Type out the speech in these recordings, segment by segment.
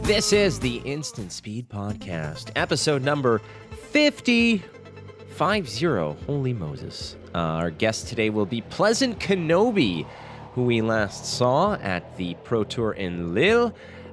This is the Instant Speed Podcast, episode number 50. Holy Moses. Our guest today will be PleasantKenobi, who we last saw at the Pro Tour in Lille.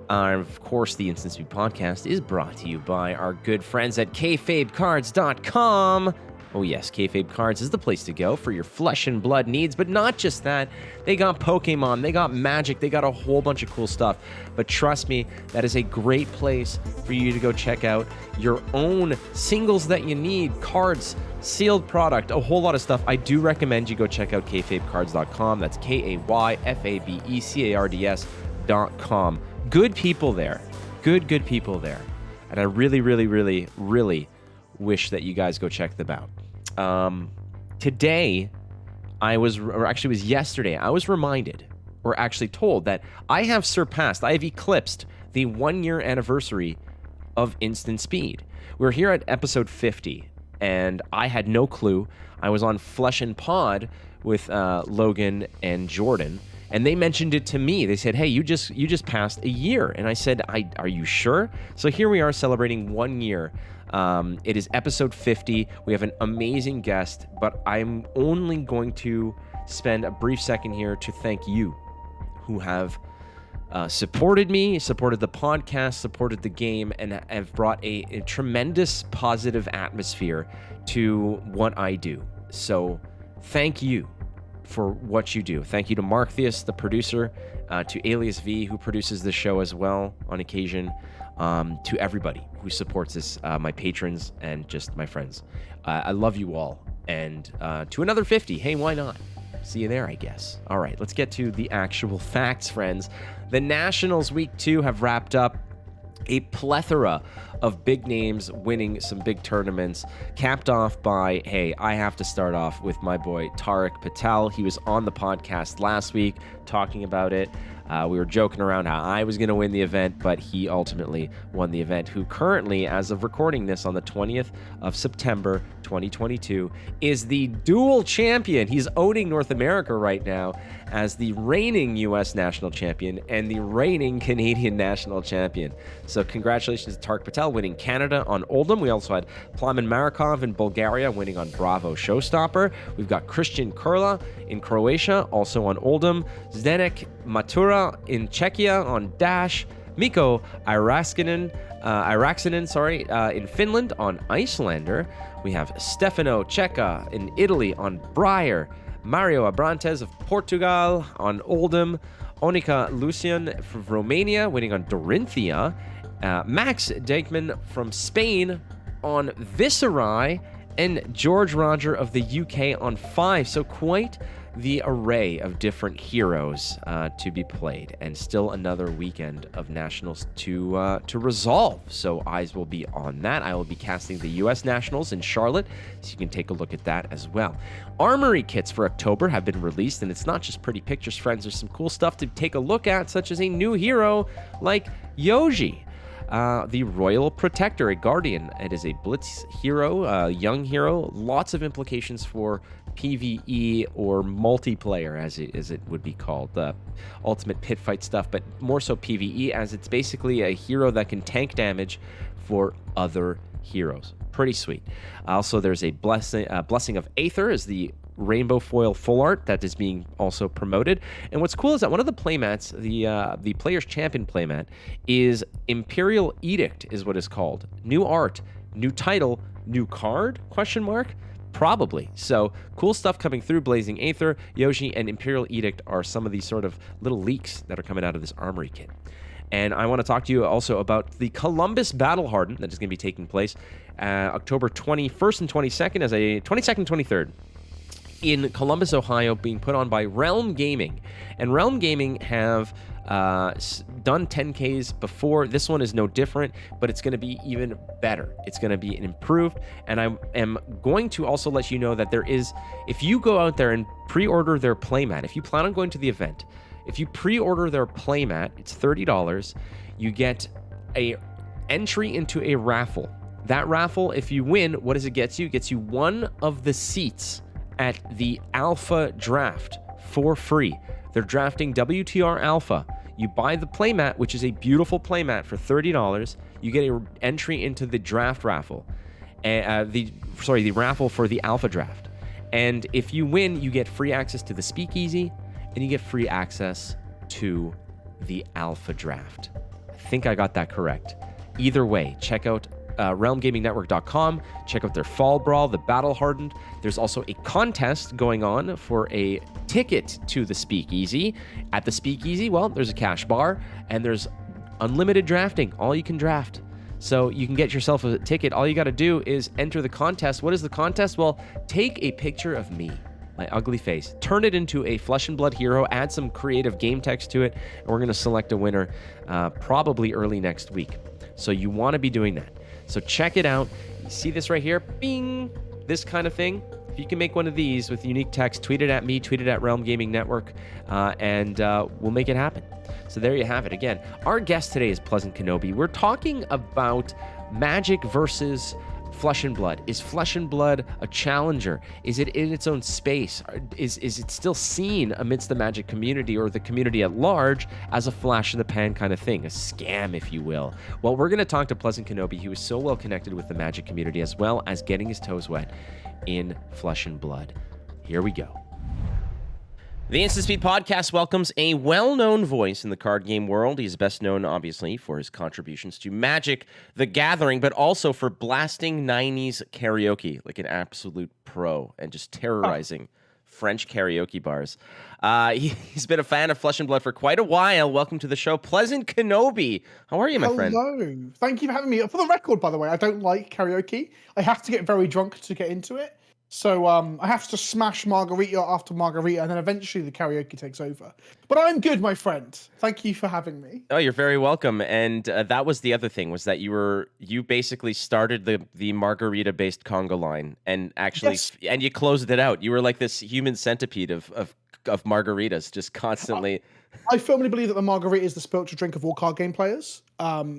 Of course, the Instant Speed Podcast is brought to you by our good friends at kayfabecards.com. Oh yes, Kayfabe Cards is the place to go for your flesh and blood needs, but not just that. They got Pokemon, they got Magic, they got a whole bunch of cool stuff. But trust me, that is a great place for you to go check out your own singles that you need, cards, sealed product, a whole lot of stuff. I do recommend you go check out kayfabecards.com. That's kayfabecards.com. Good people there. Good people there. And I really wish that you guys go check them out. Today, yesterday, I was reminded, or actually told, that I have eclipsed the 1-year anniversary of Instant Speed. We're here at episode 50, and I had no clue. I was on Flesh and Pod with Logan and Jordan, and they mentioned it to me. They said, hey, you just passed a year. And I said, are you sure? So here we are celebrating 1 year. It is episode 50. We have an amazing guest, but I'm only going to spend a brief second here to thank you who have supported me, supported the podcast, supported the game, and have brought a tremendous positive atmosphere to what I do. So thank you for what you do. Thank you to Markthius, the producer, to Alias V, who produces the show as well on occasion, to everybody who supports this, my patrons and just my friends. I love you all. And to another 50, hey, why not? See you there, I guess. All right, let's get to the actual facts, friends. The Nationals Week 2 have wrapped up. A plethora of big names winning some big tournaments, capped off by, hey, I have to start off with my boy Tariq Patel. He was on the podcast last week talking about it. We were joking around how I was going to win the event, but he ultimately won the event, who currently, as of recording this on the 20th of September, 2022, is the dual champion. He's owning North America right now as the reigning U.S. national champion and the reigning Canadian national champion. So congratulations to Tariq Patel winning Canada on Oldham. We also had Plamen Marikov in Bulgaria winning on Bravo Showstopper. We've got Christian Kurla in Croatia, also on Oldham. Zdenek Matura in Czechia on Dash. Mikko Iraksinen, in Finland on Icelander. We have Stefano Cecca in Italy on Briar. Mario Abrantes of Portugal on Oldham. Onika Lucian from Romania winning on Dorinthia. Max Dijkman from Spain on Viserai. And George Roger of the UK on 5. So quite the array of different heroes to be played, and still another weekend of Nationals to resolve. So eyes will be on that. I will be casting the U.S. Nationals in Charlotte, so you can take a look at that as well. Armory kits for October have been released, and it's not just pretty pictures, friends. There's some cool stuff to take a look at, such as a new hero like Yoji. The Royal Protector, a Guardian. It is a Blitz hero, a young hero. Lots of implications for PvE or multiplayer, as it would be called. The ultimate pit fight stuff, but more so PvE, as it's basically a hero that can tank damage for other heroes. Pretty sweet. Also, there's a Blessing of Aether is the rainbow foil full art that is being also promoted. And what's cool is that one of the playmats, the Player's Champion playmat, is Imperial Edict is what it's called. New art, new title, new card, question mark? Probably. So cool stuff coming through. Blazing Aether, Yoshi, and Imperial Edict are some of these sort of little leaks that are coming out of this Armory kit. And I want to talk to you also about the Columbus Battle Harden that is going to be taking place October 21st and 22nd, as a 22nd, 23rd. In Columbus, Ohio, being put on by Realm Gaming. And Realm Gaming have done 10Ks before. This one is no different, but it's going to be even better. It's going to be improved. And I am going to also let you know that there is, if you go out there and pre-order their playmat, if you plan on going to the event, if you pre-order their playmat, it's $30. You get a entry into a raffle. That raffle, if you win, what does it get you? It gets you one of the seats at the Alpha Draft for free. They're drafting WTR Alpha. You buy the playmat, which is a beautiful playmat for $30. You get an entry into the draft raffle, the raffle for the alpha draft. And if you win, you get free access to the speakeasy, and you get free access to the alpha draft. I think I got that correct. Either way, check out realmgamingnetwork.com. Check out their fall brawl, the battle hardened. There's also a contest going on for a ticket to the speakeasy. At the speakeasy, well, there's a cash bar and there's unlimited drafting. All you can draft. So you can get yourself a ticket. All you got to do is enter the contest. What is the contest? Well, take a picture of me, my ugly face, turn it into a flesh and blood hero, add some creative game text to it, and we're going to select a winner probably early next week. So you want to be doing that. So check it out. You see this right here? Bing! This kind of thing. If you can make one of these with unique text, tweet it at me, tweet it at Realm Gaming Network, and we'll make it happen. So there you have it. Again, our guest today is PleasantKenobi. We're talking about Magic versus Flesh and Blood. Is Flesh and Blood a challenger? Is it in its own space? Is it still seen amidst the Magic community or the community at large as a flash in the pan kind of thing, a scam, if you will? Well, we're going to talk to PleasantKenobi. He was so well connected with the Magic community as well as getting his toes wet in Flesh and Blood. Here we go. The Instant Speed Podcast welcomes a well-known voice in the card game world. He's best known, obviously, for his contributions to Magic: The Gathering, but also for blasting 90s karaoke like an absolute pro and just terrorizing French karaoke bars. He's been a fan of Flesh and Blood for quite a while. Welcome to the show, PleasantKenobi. How are you, my friend? Hello. Thank you for having me. For the record, by the way, I don't like karaoke. I have to get very drunk to get into it. So I have to smash margarita after margarita, and then eventually the karaoke takes over. But I'm good, my friend. Thank you for having me. Oh, you're very welcome. And that was the other thing, was that you basically started the margarita-based conga line, and actually, Yes. and you closed it out. You were like this human centipede of margaritas, just constantly. I firmly believe that the margarita is the spiritual drink of all card game players.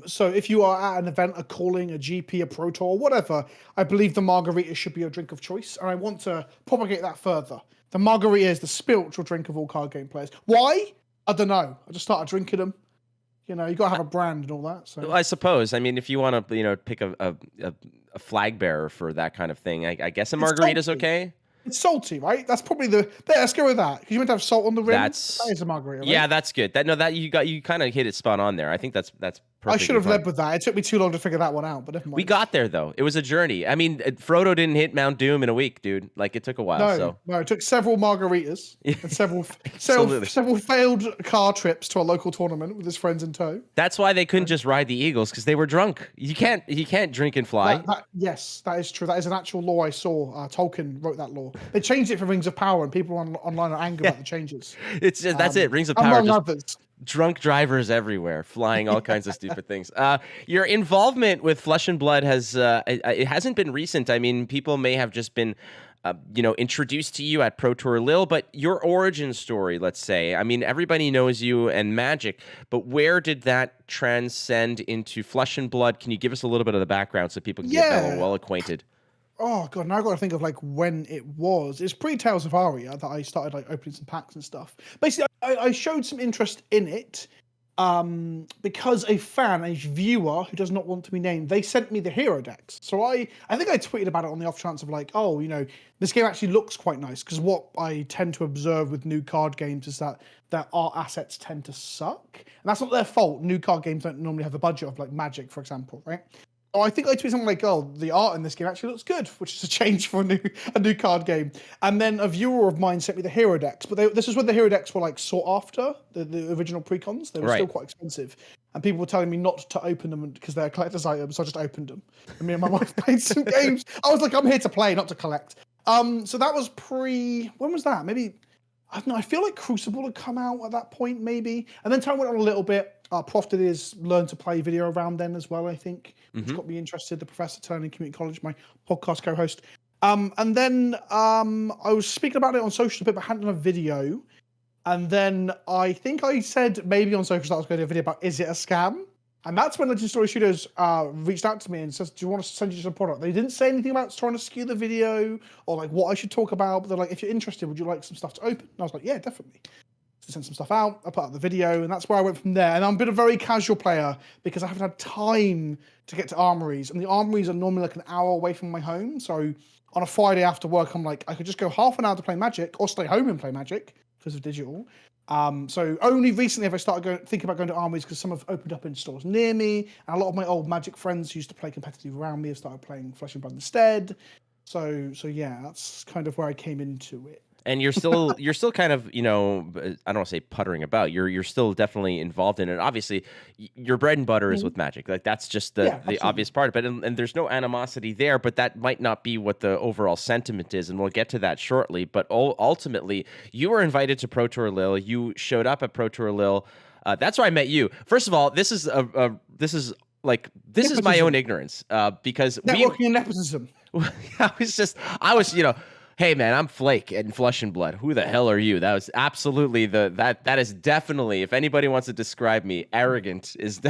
So if you are at an event, a calling, a GP, a Pro Tour, whatever, I believe the margarita should be your drink of choice. And I want to propagate that further. The margarita is the spiritual drink of all card game players. Why? I don't know. I just started drinking them. You know, you got to have a brand and all that. So I suppose. I mean, if you want to, pick a flag bearer for that kind of thing, I guess a margarita's okay. It's salty, right? That's probably let's go with that. Because you meant to have salt on the rim. That is a margarita, right? Yeah, that's good. You kind of hit it spot on there. I think that's perfect. I should have led with that. It took me too long to figure that one out, but never mind. We got there though. It was a journey. I mean, Frodo didn't hit Mount Doom in a week, dude. Like, it took a while. No, it took several margaritas and several failed car trips to a local tournament with his friends in tow. That's why they couldn't just ride the Eagles, because they were drunk. You can't drink and fly. Yes, that is true. That is an actual law I saw. Tolkien wrote that law. They changed it for Rings of Power, and people online are angry about the changes. It's just, that's it. Rings of Power. Among others. Drunk drivers everywhere, flying all kinds of stupid things. Your involvement with Flesh and Blood it hasn't been recent. I mean, people may have just been, introduced to you at Pro Tour Lille, but your origin story, let's say. I mean, everybody knows you and Magic, but where did that transcend into Flesh and Blood? Can you give us a little bit of the background so people can get well acquainted? Oh god, now I've got to think of when it was. It's pre-Tales of Aria that I started opening some packs and stuff. Basically, I showed some interest in it because a viewer who does not want to be named, they sent me the hero decks. So I think I tweeted about it on the off chance of this game actually looks quite nice, because what I tend to observe with new card games is that their art assets tend to suck. And that's not their fault. New card games don't normally have the budget of Magic, for example, right? Oh, I think I tweeted something like, "Oh, the art in this game actually looks good," which is a change for a new card game. And then a viewer of mine sent me the hero decks, but this is when the hero decks were sought after, the original precons. They were still quite expensive, and people were telling me not to open them because they're collector's items. So I just opened them, and me and my wife played some games. I was like, "I'm here to play, not to collect." So that was when was that? Maybe, I don't know. I feel like Crucible had come out at that point, maybe, and then time went on a little bit. Prof did his Learn to Play video around then as well, I think, which got me interested. The Professor turning Community College, my podcast co-host. And then I was speaking about it on social a bit, but hadn't done a video. And then I think I said maybe on social that I was going to do a video about, is it a scam? And that's when Legend Story Studios reached out to me and says, do you want us to send you some product? They didn't say anything about trying to skew the video or what I should talk about. But they're like, if you're interested, would you like some stuff to open? And I was like, yeah, definitely. to send some stuff out. I put out the video, and that's where I went from there. And I've been a very casual player because I haven't had time to get to Armories, and the Armories are normally like an hour away from my home. So on a Friday after work, I'm like, I could just go half an hour to play Magic, or stay home and play Magic because of digital. So only recently have I started thinking about going to Armories because some have opened up in stores near me, and a lot of my old Magic friends who used to play competitive around me have started playing Flesh and Blood instead. So yeah, that's kind of where I came into it. And you're still kind of, I don't want to say puttering about. You're still definitely involved in it. Obviously, your bread and butter is with Magic. Like that's just the obvious part. But and there's no animosity there. But that might not be what the overall sentiment is, and we'll get to that shortly. But ultimately, you were invited to Pro Tour Lille. You showed up at Pro Tour Lille. That's where I met you. First of all, this is my own ignorance because networking and nepotism. I was hey man, I'm Flake in Flesh and Blood. Who the hell are you? That was absolutely that is definitely, if anybody wants to describe me, arrogant is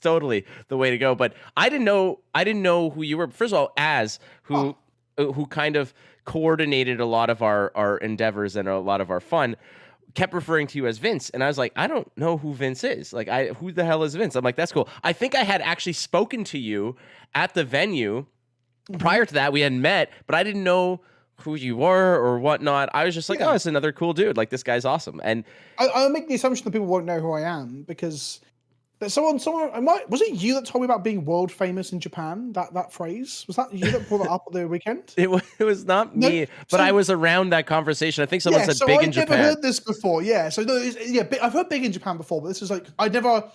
totally the way to go. But I didn't know who you were. First of all, who kind of coordinated a lot of our endeavors and a lot of our fun, kept referring to you as Vince, and I was like, I don't know who Vince is. Like, who the hell is Vince? I'm like, that's cool. I think I had actually spoken to you at the venue. Prior to that, we hadn't met, but I didn't know who you were or whatnot. I was just like, oh, it's another cool dude. Like, this guy's awesome. And I'll make the assumption that people won't know who I am because someone, was it you that told me about being world famous in Japan? That phrase, was that you that brought that up at the weekend? It was not me, but I was around that conversation. I think someone said big in Japan. I've never heard this before. Yeah, so I've heard big in Japan before, but this is like I never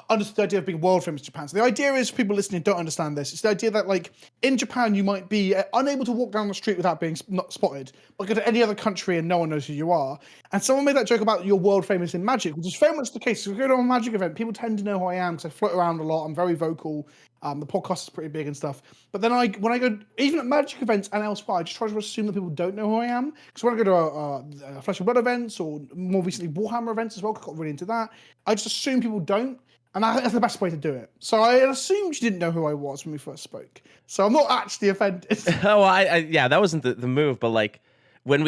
understood the idea of being world famous in Japan. So the idea is, people listening don't understand this. It's the idea that like in Japan you might be unable to walk down the street without being not spotted, but go to any other country and no one knows who you are. And someone made that joke about you're world famous in Magic, which is very much the case. So if we go to a Magic event, people tend to know who I am because I float around a lot. I'm very vocal. The podcast is pretty big and stuff. But then when I go, even at Magic events and elsewhere, I just try to assume that people don't know who I am. Because when I go to Flesh and Blood events, or more recently Warhammer events as well, I got really into that, I just assume people don't. And I think that's the best way to do it. So I assumed you didn't know who I was when we first spoke. So I'm not actually offended. Oh, that wasn't the move. But like when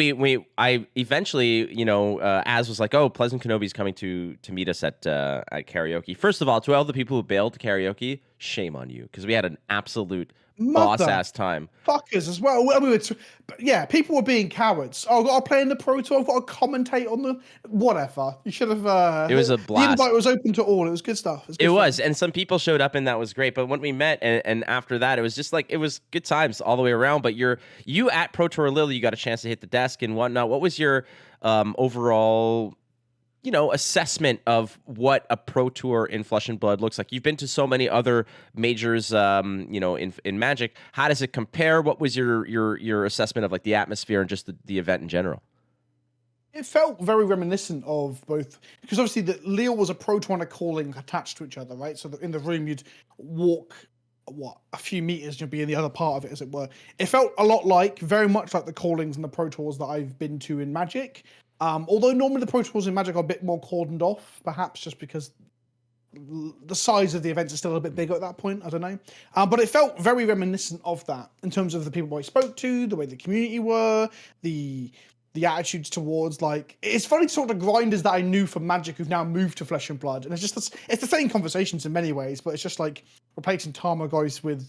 I eventually, Az was like, oh, PleasantKenobi's coming to meet us at karaoke. First of all, to all the people who bailed to karaoke, shame on you, because we had an absolute boss-ass time. Fuckers as well. People were being cowards. Oh, I've got to play in the Pro Tour. I've got to commentate on the whatever. You should have. It was a blast. The invite was open to all. It was good stuff. It was, and some people showed up, and that was great. But when we met, and after that, it was just like, it was good times all the way around. But you at Pro Tour Lille, you got a chance to hit the desk and whatnot. What was your overall assessment of what a Pro Tour in Flesh and Blood looks like? You've been to so many other majors, in Magic. How does it compare? What was your assessment of like the atmosphere and just the event in general? It felt very reminiscent of both, because obviously the Lille was a Pro Tour and a calling attached to each other, right? So that in the room you'd walk a few meters and you'd be in the other part of it, as it were. It felt very much like the callings and the Pro Tours that I've been to in Magic. Although normally the Pro Tours in Magic are a bit more cordoned off, perhaps just because the size of the events is still a bit bigger at that point. I don't know. But it felt very reminiscent of that in terms of the people I spoke to, the way the community were, the attitudes towards, like, it's funny, sort of the grinders that I knew from Magic who've now moved to Flesh and Blood. And it's the same conversations in many ways, but it's just like replacing Tarmogoyf with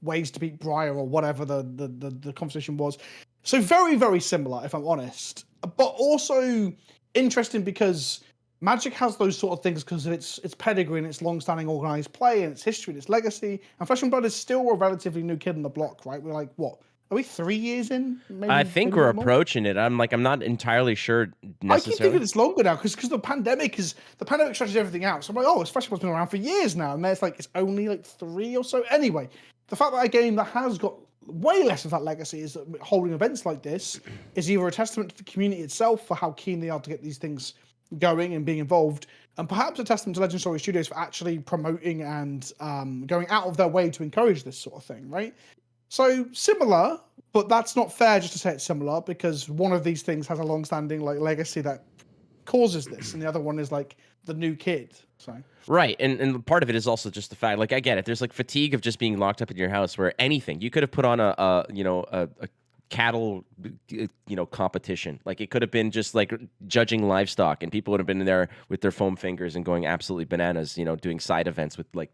ways to beat Briar or whatever the conversation was. So very, very similar, if I'm honest, but also interesting because Magic has those sort of things because of its pedigree and its long-standing organized play and its history and its legacy. And Flesh and Blood is still a relatively new kid on the block, right? We're like, what? Are we 3 years in? I think we're approaching it. I'm not entirely sure necessarily. I keep thinking it's longer now because the pandemic stretches everything out. So I'm like, oh, Flesh and Blood's been around for years now, and there's like it's only like 3 or so. Anyway, the fact that a game that has got way less of that legacy is holding events like this is either a testament to the community itself for how keen they are to get these things going and being involved, and perhaps a testament to Legend Story Studios for actually promoting and going out of their way to encourage this sort of thing, right? So similar, but that's not fair just to say it's similar, because one of these things has a long-standing like legacy that causes this, and the other one is like the new kid. So right, and part of it is also just the fact, like, I get it. There's like fatigue of just being locked up in your house, where anything you could have put on a cattle, competition. Like it could have been just like judging livestock, and people would have been there with their foam fingers and going absolutely bananas. Doing side events with like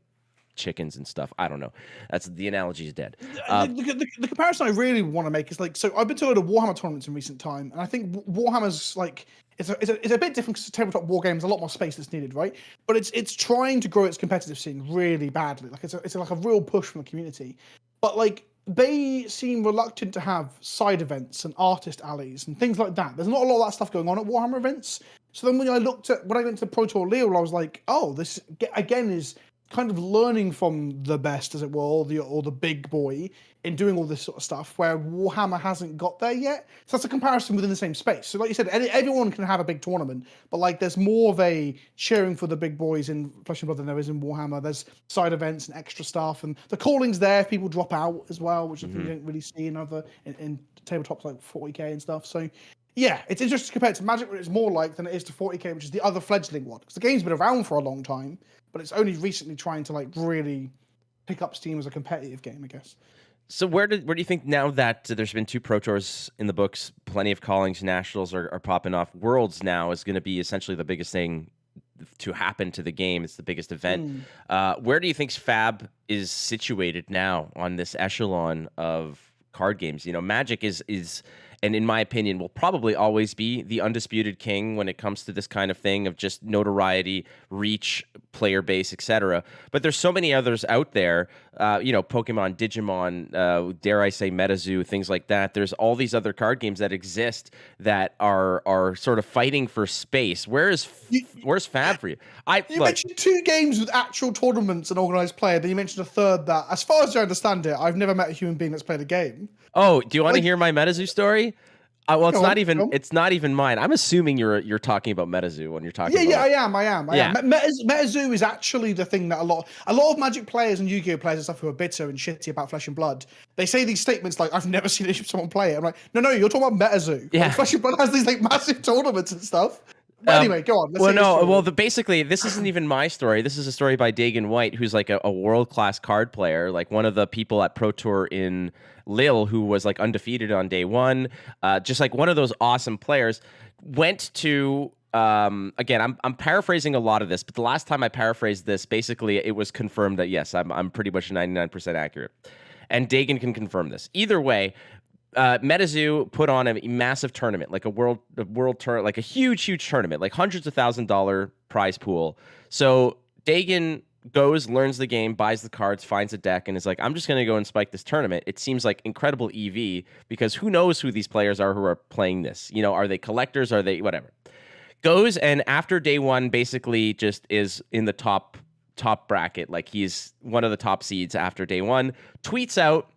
chickens and stuff. I don't know. That's the analogy is dead. The comparison I really want to make is like, so I've been to a lot of Warhammer tournaments in recent time, and I think Warhammer's like it's a bit different because tabletop war games, a lot more space that's needed, right? But it's trying to grow its competitive scene really badly. Like it's like a real push from the community, but like they seem reluctant to have side events and artist alleys and things like that. There's not a lot of that stuff going on at Warhammer events. So then when I went to the Pro Tour Lille, I was like, oh, this again is kind of learning from the best, as it were, or the big boy in doing all this sort of stuff, where Warhammer hasn't got there yet. So that's a comparison within the same space. So like you said, everyone can have a big tournament, but like there's more of a cheering for the big boys in Flesh and Blood than there is in Warhammer. There's side events and extra stuff, and the calling's there if people drop out as well, which I think you don't really see in tabletops like 40k and stuff. So yeah, it's interesting compared to Magic, where it's more like than it is to 40k, which is the other fledgling one. Because the game's been around for a long time, but it's only recently trying to like really pick up steam as a competitive game, I guess. So where do you think, now that there's been 2 Pro Tours in the books, plenty of callings, nationals are popping off, Worlds now is going to be essentially the biggest thing to happen to the game. It's the biggest event. Where do you think Fab is situated now on this echelon of card games? Magic is and in my opinion, will probably always be the undisputed king when it comes to this kind of thing of just notoriety, reach, player base, etc. But there's so many others out there, Pokemon, Digimon, dare I say MetaZoo, things like that. There's all these other card games that exist that are sort of fighting for space. Where's Fab for you? You mentioned 2 games with actual tournaments and organized play, then you mentioned a third that, as far as I understand it, I've never met a human being that's played a game. Oh, do you want to hear my MetaZoo story? Well, it's not even mine. I'm assuming you're talking about MetaZoo when you're talking. I am. MetaZoo is actually the thing that a lot of Magic players and Yu-Gi-Oh players and stuff who are bitter and shitty about Flesh and Blood, they say these statements like, "I've never seen someone play it." I'm like, no, you're talking about MetaZoo. Yeah, like, Flesh and Blood has these like massive tournaments and stuff. But anyway, go on. Basically, this isn't even my story. This is a story by Dagan White, who's like a world-class card player, like one of the people at Pro Tour in Lille who was like undefeated on day one, just like one of those awesome players. Went to again, I'm paraphrasing a lot of this, but the last time I paraphrased this, basically it was confirmed that yes, I'm pretty much 99% accurate, and Dagan can confirm this. Either way, MetaZoo put on a massive tournament, like a world tournament, like a huge tournament, like hundreds of $1,000s prize pool. So Dagan goes, learns the game, buys the cards, finds a deck, and is like, I'm just going to go and spike this tournament. It seems like incredible EV, because who knows who these players are who are playing this? Are they collectors? Are they whatever? Goes, and after day one, basically just is in the top bracket. Like he's one of the top seeds after day one. Tweets out,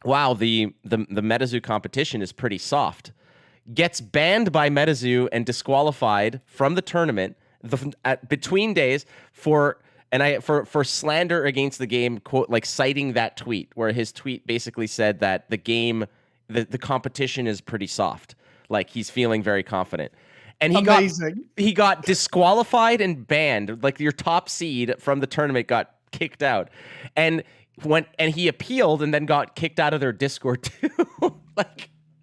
wow, the MetaZoo competition is pretty soft. Gets banned by MetaZoo and disqualified from the tournament between days for slander against the game, quote, like citing that tweet, where his tweet basically said that the game, the competition is pretty soft. Like he's feeling very confident. And he got disqualified and banned. Like your top seed from the tournament got kicked out. And he appealed and then got kicked out of their Discord too.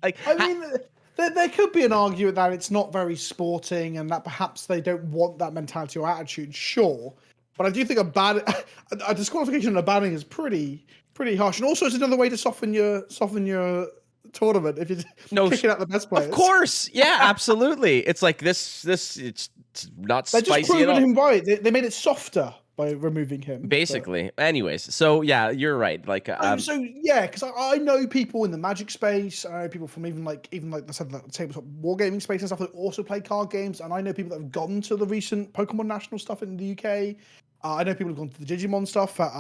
There could be an argument that it's not very sporting and that perhaps they don't want that mentality or attitude, sure. But I do think a disqualification and a banning is pretty harsh. And also it's another way to soften your tournament if you're kicking out the best players. Of course. Yeah, absolutely. It's like this it's not spicy at all. They're just proving him right. They made it softer by removing him. Basically. But anyways, so yeah, you're right. Like because I know people in the Magic space. I know people from even like I said, the tabletop wargaming space and stuff that also play card games. And I know people that have gone to the recent Pokemon National stuff in the UK. I know people who've gone to the Digimon stuff at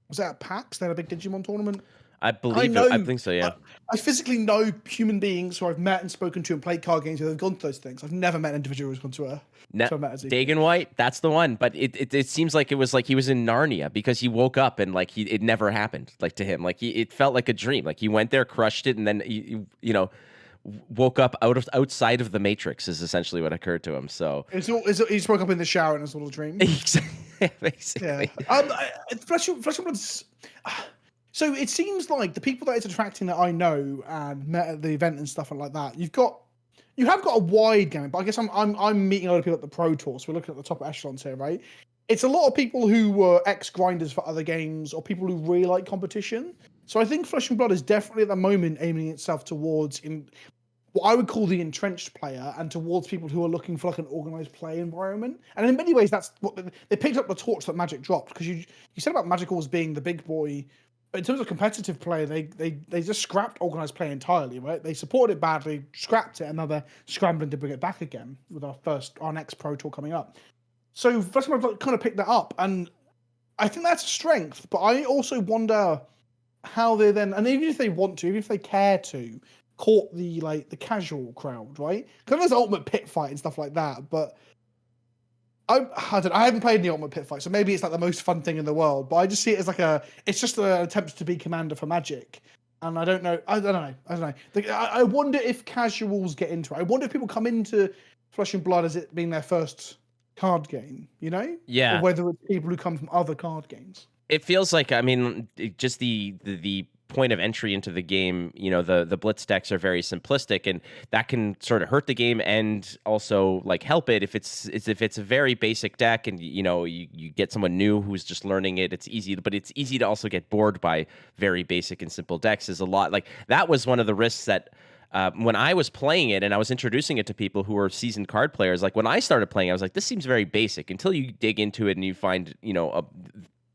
was that at PAX? They had a big Digimon tournament. I think so, yeah. I physically know human beings who I've met and spoken to and played card games who have gone to those things. I've never met an individual who's gone to a Dagan White, that's the one. But it seems like it was like he was in Narnia, because he woke up and like it never happened, like to him. Like it felt like a dream. Like he went there, crushed it, and then he woke up outside of the Matrix is essentially what occurred to him. So he just woke up in the shower in his little dream. Basically. Yeah. Flesh and Blood's. So it seems like the people that it's attracting that I know and met at the event and stuff like that, you have got a wide gamut, but I guess I'm meeting a lot of people at the Pro Tour, so we're looking at the top echelons here, right? It's a lot of people who were ex-grinders for other games or people who really like competition. So I think Flesh and Blood is definitely at the moment aiming itself towards what I would call the entrenched player and towards people who are looking for like an organized play environment. And in many ways, that's what they picked up the torch that Magic dropped, because you said about Magic always being the big boy. But in terms of competitive play, they just scrapped organized play entirely, right? They supported it badly, scrapped it, and now they're scrambling to bring it back again with our next Pro Tour coming up. So Flesh and Blood kind of picked that up, and I think that's a strength. But I also wonder how they then, and even if they want to, even if they care to, court the casual crowd, right? Because there's ultimate pit fight and stuff like that, but I don't know, I haven't played the ultimate pit fight, so maybe it's like the most fun thing in the world. But I just see it as like it's just an attempt to be commander for Magic, and I don't know. I wonder if casuals get into it. I wonder if people come into Flesh and Blood as it being their first card game, you know? Yeah. Or whether it's people who come from other card games. It feels like, I mean, just the point of entry into the game, you know, the blitz decks are very simplistic, and that can sort of hurt the game and also like help it if it's a very basic deck, and you know you get someone new who's just learning it. It's easy to also get bored by very basic and simple decks. Is a lot like that was one of the risks that. When I was playing it and I was introducing it to people who were seasoned card players, like when I started playing, I was like, this seems very basic, until you dig into it and you find, you know,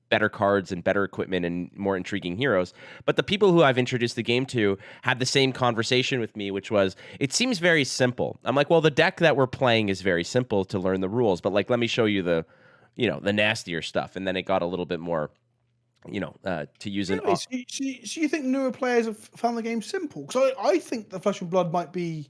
better cards and better equipment and more intriguing heroes. But the people who I've introduced the game to had the same conversation with me, which was, it seems very simple. I'm like, well, the deck that we're playing is very simple to learn the rules, but like, let me show you the nastier stuff. And then it got a little bit more, to use really? So you think newer players have found the game simple? Because I think the Flesh and Blood might be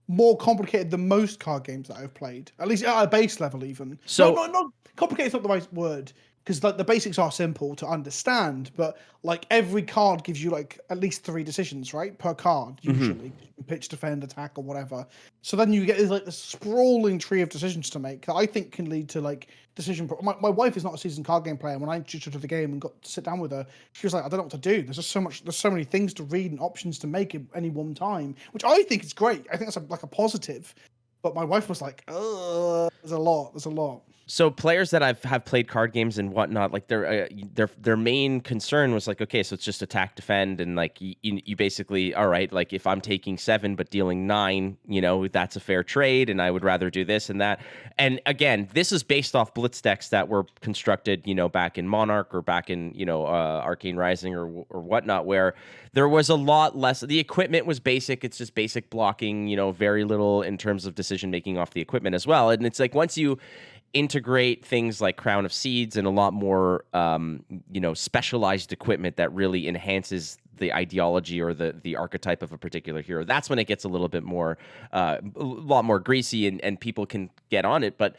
more complicated than most card games that I've played, at least at a base level even. So not complicated is not the right word, because like the basics are simple to understand, but like every card gives you like at least 3 decisions, right, per card usually. Pitch, defend, attack, or whatever. So then you get like this sprawling tree of decisions to make that I think can lead to like decision. My wife is not a seasoned card game player. When I introduced her to the game and got to sit down with her, she was like, I don't know what to do. There's just there's so many things to read and options to make at any one time, which I think is great. I think that's like a positive. But my wife was like, there's a lot. So players that have played card games and whatnot, like their main concern was like, okay, so it's just attack, defend, and like you basically, all right, like if I'm taking 7 but dealing 9, you know, that's a fair trade, and I would rather do this and that. And again, this is based off blitz decks that were constructed, you know, back in Monarch or back in, you know, Arcane Rising or whatnot, where there was a lot less. The equipment was basic. It's just basic blocking, you know, very little in terms of decision making off the equipment as well. And it's like once you integrate things like Crown of Seeds and a lot more, specialized equipment that really enhances the ideology or the archetype of a particular hero, that's when it gets a little bit more, a lot more greasy, and people can get on it. But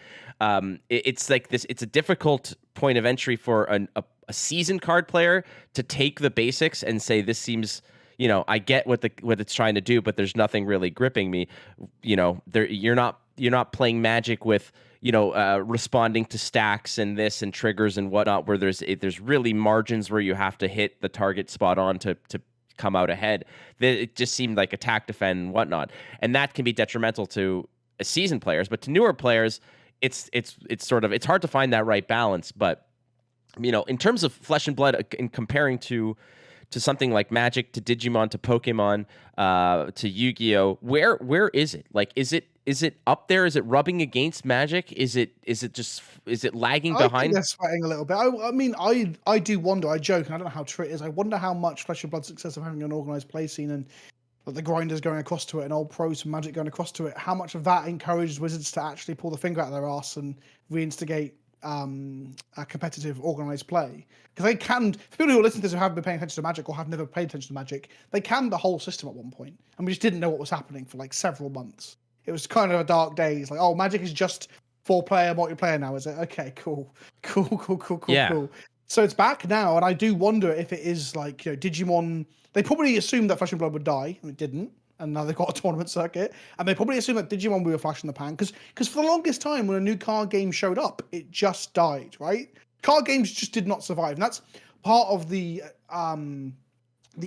it's like this. It's a difficult point of entry for a seasoned card player to take the basics and say, this seems. You know, I get what it's trying to do, but there's nothing really gripping me. You know, you're not playing Magic with, responding to stacks and this and triggers and whatnot, where there's really margins where you have to hit the target spot on to come out ahead. It just seemed like attack, defend, and whatnot, and that can be detrimental to seasoned players. But to newer players, it's hard to find that right balance. But in terms of Flesh and Blood, in comparing to something like Magic, to Digimon, to Pokemon, to Yu-Gi-Oh, where is it? Like, is it up there? Is it rubbing against Magic? Is it lagging behind? I think they're sweating a little bit. I mean, I do wonder. I joke, and I don't know how true it is. I wonder how much Flesh and Blood's success of having an organized play scene and the grinders going across to it and old pros from Magic going across to it, how much of that encourages Wizards to actually pull the finger out of their arse and reinstigate a competitive organized play? Because they can, for people who are listening to this who haven't been paying attention to Magic or have never paid attention to Magic, they canned the whole system at one point, and we just didn't know what was happening for like several months. It was kind of a dark days, like, oh, Magic is just 4-player multiplayer now, is it? Okay, cool. Yeah. Cool. So it's back now, and I do wonder if it is like, Digimon. They probably assumed that Flesh and Blood would die, and it didn't. And now they've got a tournament circuit, and they probably assumed that Digimon we were flash in the pan, because for the longest time when a new card game showed up, it just died, right? Card games just did not survive, and that's part of the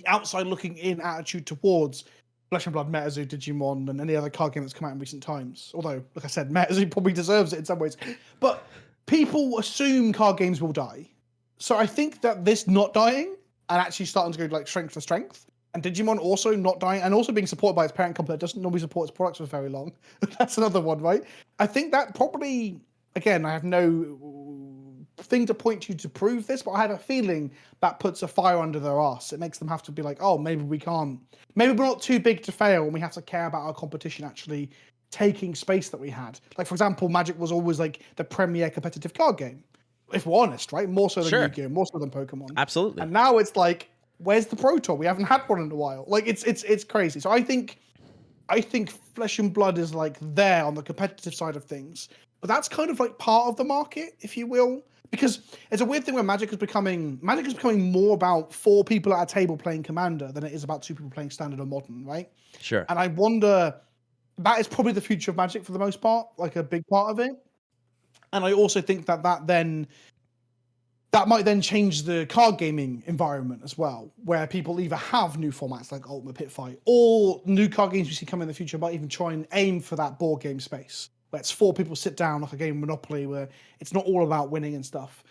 outside looking in attitude towards Flesh and Blood, MetaZoo, Digimon, and any other card game that's come out in recent times. Although, like I said, MetaZoo probably deserves it in some ways. But people assume card games will die. So I think that this not dying and actually starting to go like strength for strength, and Digimon also not dying and also being supported by its parent company that doesn't normally support its products for very long. That's another one, right? I think that probably, again, I have no thing to point to prove this, but I have a feeling that puts a fire under their ass. It makes them have to be like, oh, maybe we can't. Maybe we're not too big to fail, and we have to care about our competition actually taking space that we had. Like, for example, Magic was always like the premier competitive card game, if we're honest, right? More so than Yu-Gi-Oh, more so than Pokemon. Absolutely. And now it's like, where's the Pro Tour? We haven't had one in a while. Like, it's crazy. So I think Flesh and Blood is like there on the competitive side of things, but that's kind of like part of the market, if you will. Because it's a weird thing where Magic is becoming more about 4 people at a table playing Commander than it is about 2 people playing Standard or Modern, right? Sure. And I wonder, that is probably the future of Magic for the most part, like a big part of it. And I also think that might then change the card gaming environment as well, where people either have new formats like Ultimate Pit Fight, or new card games we see come in the future might even try and aim for that board game space. Let's 4 people sit down like a game of Monopoly where it's not all about winning and stuff.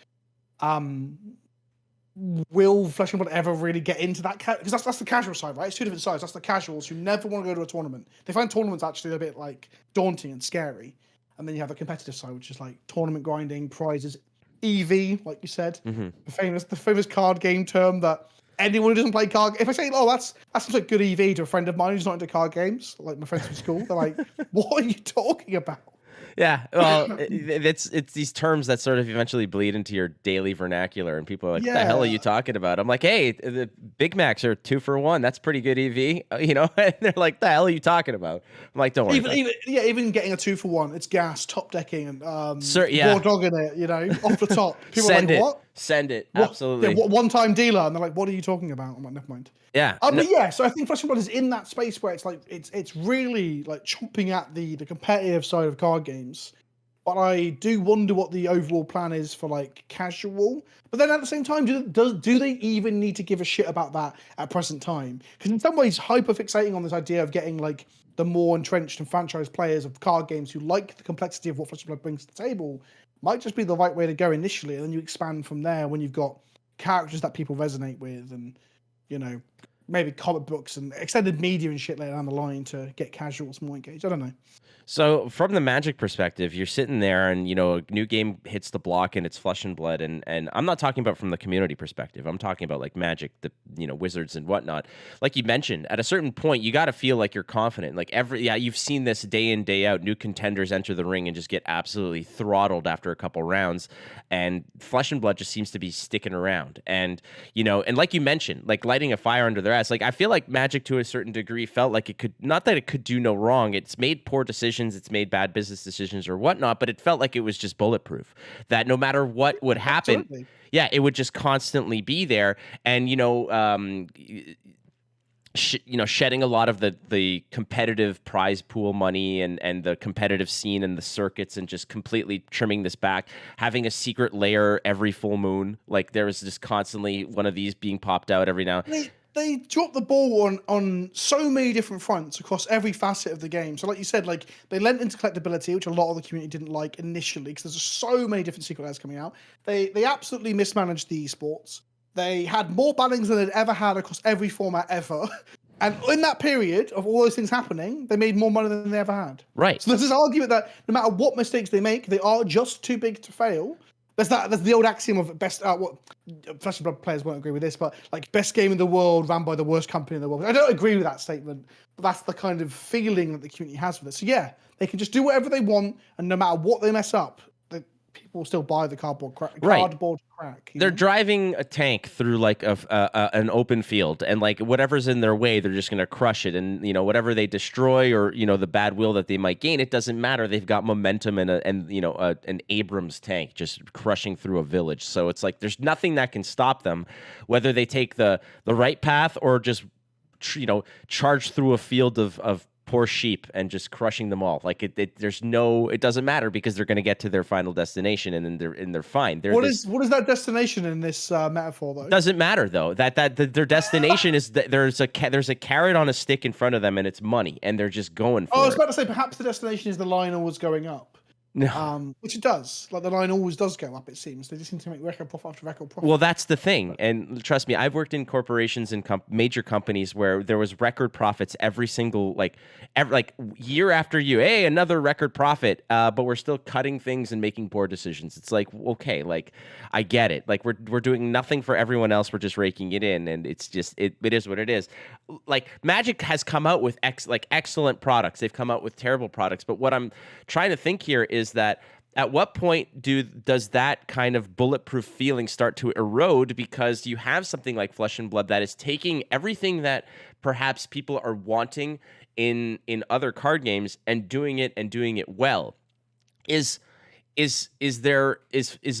Will Flesh and Blood ever really get into that? Because that's the casual side, right? It's 2 different sides. That's the casuals who never want to go to a tournament. They find tournaments actually a bit like daunting and scary. And then you have the competitive side, which is like tournament grinding, prizes, EV, like you said, the famous card game term that anyone who doesn't play card. If I say, "Oh, that sounds like good EV" to a friend of mine who's not into card games, like my friends from school, they're like, "What are you talking about?" Yeah, well, it's these terms that sort of eventually bleed into your daily vernacular, and people are like, "What the hell are you talking about?" I'm like, "Hey, the Big Macs are 2 for $1. That's pretty good EV," you know. And they're like, "The hell are you talking about?" I'm like, "Don't worry." Even getting a 2 for $1, it's gas, top decking, and yeah, raw dog in it, you know, off the top. People Send are like, it. "What?" Send it. Absolutely. Yeah, one-time dealer, and they're like, "What are you talking about?" I'm like, "Never mind." Yeah. But yeah, so I think Flesh and Blood is in that space where it's like it's really like chomping at the competitive side of card games. But I do wonder what the overall plan is for like casual. But then at the same time, do they even need to give a shit about that at present time? Because in some ways, hyper fixating on this idea of getting like the more entrenched and franchise players of card games who like the complexity of what Flesh and Blood brings to the table might just be the right way to go initially, and then you expand from there when you've got characters that people resonate with, and you know, maybe comic books and extended media and shit later down the line to get casuals more engaged. I don't know. So from the Magic perspective, you're sitting there and, you know, a new game hits the block and it's Flesh and Blood. And I'm not talking about from the community perspective. I'm talking about like Magic, the, you know, Wizards and whatnot. Like you mentioned, at a certain point, you got to feel like you're confident. Like you've seen this day in, day out. New contenders enter the ring and just get absolutely throttled after a couple rounds. And Flesh and Blood just seems to be sticking around. And, you know, and like you mentioned, like lighting a fire under their ass. Like I feel like Magic to a certain degree felt like it could, not that it could do no wrong. It's made poor decisions. It's made bad business decisions or whatnot, but it felt like it was just bulletproof. That no matter what would happen, Absolutely. yeah, it would just constantly be there. And shedding a lot of the competitive prize pool money and the competitive scene and the circuits, and just completely trimming this back. Having a secret layer every full moon, like there was just constantly one of these being popped out every now. They dropped the ball on so many different fronts across every facet of the game. So like you said, like they lent into collectability, which a lot of the community didn't like initially because there's just so many different secret layers coming out. They absolutely mismanaged the esports. They had more bannings than they'd ever had across every format ever. And in that period of all those things happening, they made more money than they ever had. Right. So there's this argument that no matter what mistakes they make, they are just too big to fail. There's the old axiom of best. What Flesh and Blood players won't agree with this, but like best game in the world ran by the worst company in the world. I don't agree with that statement, but that's the kind of feeling that the community has with it. So yeah, they can just do whatever they want, and no matter what they mess up, people will still buy the cardboard crack. They're driving a tank through like an open field, and like whatever's in their way, they're just going to crush it. And you know, whatever they destroy or you know the bad will that they might gain, it doesn't matter. They've got momentum and an Abrams tank just crushing through a village. So it's like there's nothing that can stop them, whether they take the right path or just charge through a field of poor sheep and just crushing them all. Like it doesn't matter because they're going to get to their final destination and then they're fine. What is that destination in this metaphor though? Doesn't matter though. Their destination is that there's a carrot on a stick in front of them and it's money and they're just going for it. I was about to say perhaps the destination is the line always going up. No. Which it does. Like the line always does go up, it seems. They just seem to make record profit after record profit. Well, that's the thing. And trust me, I've worked in corporations and major companies where there was record profits every single, year after year. Hey, another record profit, but we're still cutting things and making poor decisions. It's like, okay, like, I get it. Like, we're doing nothing for everyone else. We're just raking it in. And it's just, it is what it is. Like, Magic has come out with excellent products. They've come out with terrible products. But what I'm trying to think here is that at what point does that kind of bulletproof feeling start to erode because you have something like Flesh and Blood that is taking everything that perhaps people are wanting in other card games and doing it well? Is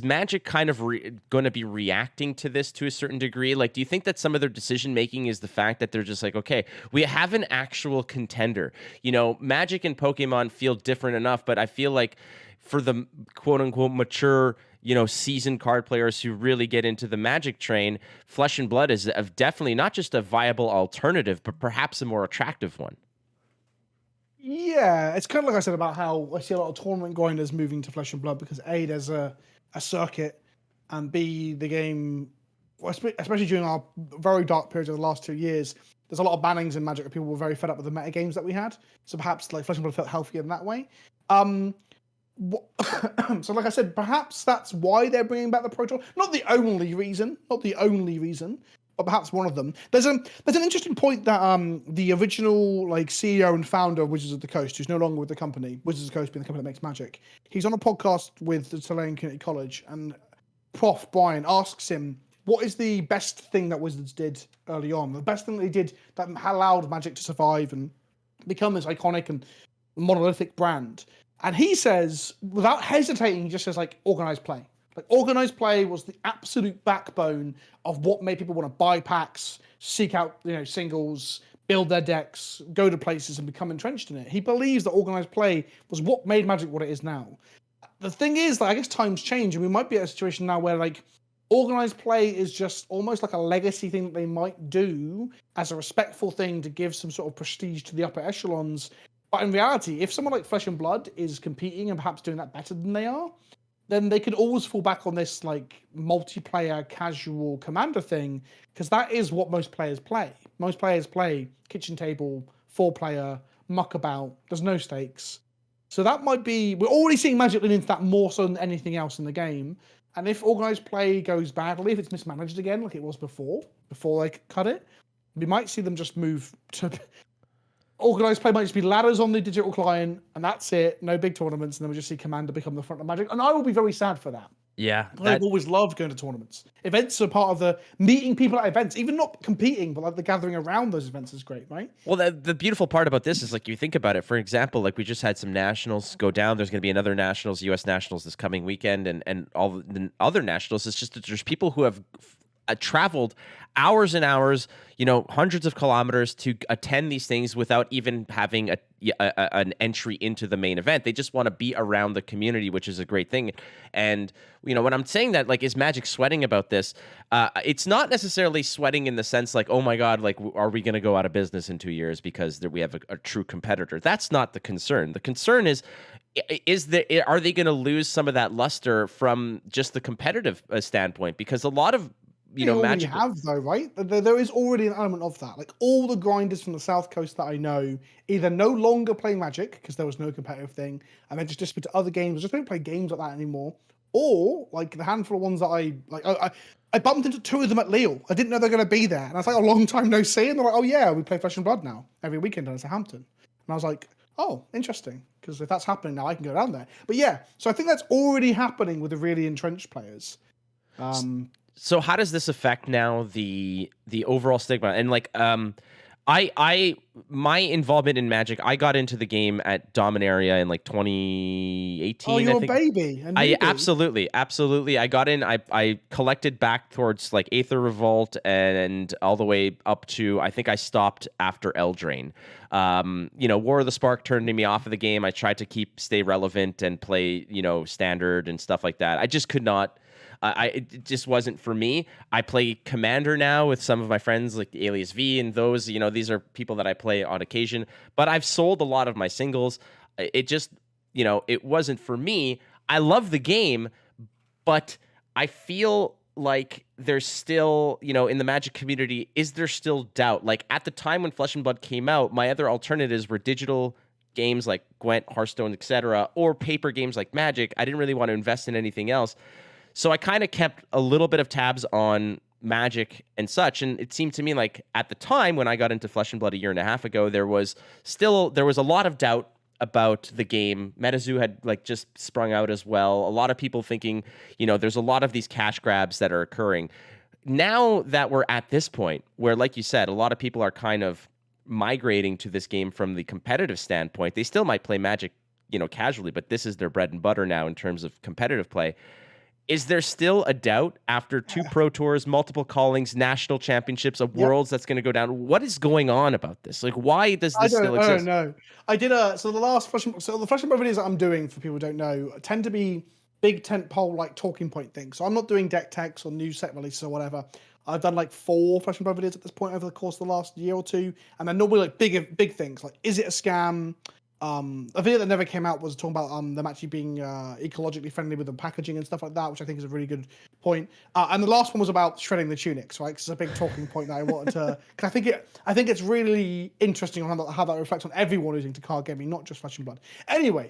Magic kind of going to be reacting to this to a certain degree? Like, do you think that some of their decision making is the fact that they're just like, okay, we have an actual contender? You know, Magic and Pokemon feel different enough, but I feel like for the quote unquote mature, seasoned card players who really get into the Magic train, Flesh and Blood is definitely not just a viable alternative, but perhaps a more attractive one. Yeah, it's kind of like I said about how I see a lot of tournament grinders moving to Flesh and Blood because A, there's a circuit, and B, the game, especially during our very dark periods of the last 2 years, there's a lot of bannings in Magic where people were very fed up with the meta games that we had. So perhaps like Flesh and Blood felt healthier in that way. So like I said, perhaps that's why they're bringing back the Pro Tour. Not the only reason, but perhaps one of them. There's an interesting point that the original CEO and founder of Wizards of the Coast, who's no longer with the company, Wizards of the Coast being the company that makes Magic, he's on a podcast with the Tulane Community College, and Prof. Brian asks him, what is the best thing that Wizards did early on? The best thing they did that allowed Magic to survive and become this iconic and monolithic brand. And he says, without hesitating, he just says organized play. Like organized play was the absolute backbone of what made people want to buy packs, seek out singles, build their decks, go to places and become entrenched in it. He believes that organized play was what made Magic what it is now. The thing is that I guess times change and we might be at a situation now where organized play is just almost like a legacy thing that they might do as a respectful thing to give some sort of prestige to the upper echelons. But in reality, if someone like Flesh and Blood is competing and perhaps doing that better than they are, then they could always fall back on this multiplayer casual commander thing, because that is what most players play. Most players play kitchen table, 4-player, muckabout, there's no stakes. So that might be, we're already seeing Magic lean into that more so than anything else in the game. And if organized play goes badly, if it's mismanaged again like it was before they cut it, we might see them just move to... Organized play might just be ladders on the digital client, and that's it. No big tournaments, and then we just see Commander become the front of Magic. And I will be very sad for that. Yeah. I've always loved going to tournaments. Events are part of the meeting people at events, even not competing, but the gathering around those events is great, right? Well, the beautiful part about this is you think about it, for example, we just had some nationals go down. There's going to be another nationals, US nationals this coming weekend, and all the other nationals. It's just that there's people who have traveled hours and hours, hundreds of kilometers to attend these things without even having an entry into the main event. They just want to be around the community, which is a great thing. And when I'm saying that, is Magic sweating about this? It's not necessarily sweating in the sense oh my God, are we going to go out of business in 2 years because we have a true competitor? That's not the concern. The concern is are they going to lose some of that luster from just the competitive standpoint? Because a lot of Magic have though, right? There is already an element of that. All the grinders from the South Coast that I know either no longer play Magic because there was no competitive thing, and they just disappeared to other games. Just don't play games like that anymore. Or the handful of ones that I bumped into 2 of them at Lille. I didn't know they're going to be there, and I was a long time no see. And they're like, oh yeah, we play Flesh and Blood now every weekend down at Southampton. And I was like, oh, interesting, because if that's happening now, I can go down there. But yeah, so I think that's already happening with the really entrenched players. So how does this affect now the overall stigma? And My involvement in Magic, I got into the game at Dominaria in like Oh, 2018, I you're a think. baby, a I newbie. absolutely. I got in. I collected back towards like Aether Revolt and all the way up to, I think I stopped after Eldraine. War of the Spark turned me off of the game. I tried to stay relevant and play standard and stuff like that. I just could not. It just wasn't for me. I play Commander now with some of my friends, like the Alias V and those. These are people that I play on occasion. But I've sold a lot of my singles. It just, it wasn't for me. I love the game, but I feel like there's still, in the Magic community, is there still doubt? Like at the time when Flesh and Blood came out, my other alternatives were digital games like Gwent, Hearthstone, etc., or paper games like Magic. I didn't really want to invest in anything else. So I kind of kept a little bit of tabs on Magic and such. And it seemed to me like at the time when I got into Flesh and Blood a year and a half ago, there was a lot of doubt about the game. MetaZoo had like just sprung out as well. A lot of people thinking, there's a lot of these cash grabs that are occurring. Now that we're at this point where, like you said, a lot of people are kind of migrating to this game from the competitive standpoint. They still might play Magic, casually, but this is their bread and butter now in terms of competitive play. Is there still a doubt after 2 Pro Tours, multiple callings, national championships, of Yep. Worlds that's going to go down? What is going on about this? Like, why does this still I don't exist? know. I did so the Flesh and Blood videos that I'm doing, for people who don't know, tend to be big tentpole like talking point things. So I'm not doing deck techs or new set releases or whatever. I've done like 4 Flesh and Blood videos at this point over the course of the last year or two, and they're normally like big things like, is it a scam? A video that never came out was talking about them actually being ecologically friendly with the packaging and stuff like that, which I think is a really good point. And the last one was about shredding the tunics, right? 'Cause it's a big talking point that I wanted to. Because I think it's really interesting on how that reflects on everyone who's into card gaming, not just Flesh and Blood. Anyway,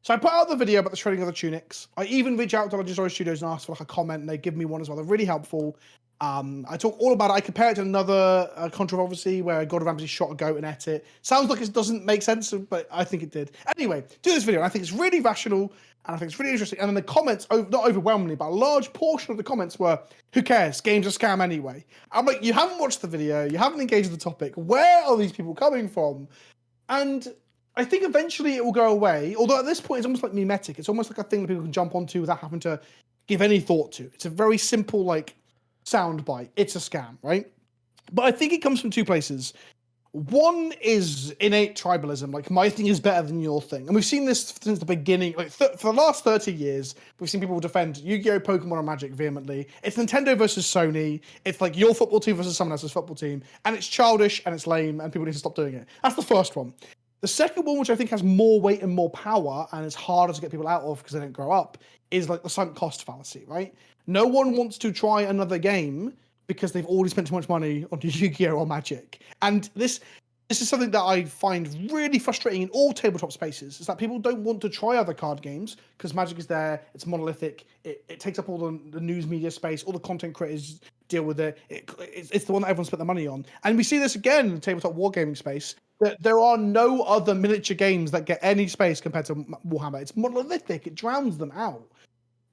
so I put out the video about the shredding of the tunics. I even reach out to Legendary Studios and ask for like a comment, and they give me one as well. They're really helpful. I talk all about it. I compare it to another controversy where Gordon Ramsay shot a goat and ate it. Sounds like it doesn't make sense, but I think it did. Anyway, do this video, and I think it's really rational, and I think it's really interesting. And then the comments, not overwhelmingly, but a large portion of the comments were, who cares? Game's a scam anyway. I'm like, you haven't watched the video, you haven't engaged with the topic. Where are these people coming from? And I think eventually it will go away, although at this point it's almost like mimetic. It's almost like a thing that people can jump onto without having to give any thought to. It's a very simple, like, soundbite. It's a scam, right? But I think it comes from 2 places. One is innate tribalism, like my thing is better than your thing. And we've seen this since the beginning, like for the last 30 years, we've seen people defend Yu-Gi-Oh!, Pokemon, and Magic vehemently. It's Nintendo versus Sony. It's like your football team versus someone else's football team. And it's childish and it's lame and people need to stop doing it. That's the first one. The second one, which I think has more weight and more power and is harder to get people out of because they don't grow up, is like the sunk cost fallacy, right? No one wants to try another game because they've already spent too much money on Yu-Gi-Oh! Or Magic. And this is something that I find really frustrating in all tabletop spaces, is that people don't want to try other card games because Magic is there, it's monolithic, it takes up all the news media space, all the content creators deal with it. It's the one that everyone spent their money on. And we see this again in the tabletop wargaming space. That there are no other miniature games that get any space compared to Warhammer. It's monolithic, it drowns them out.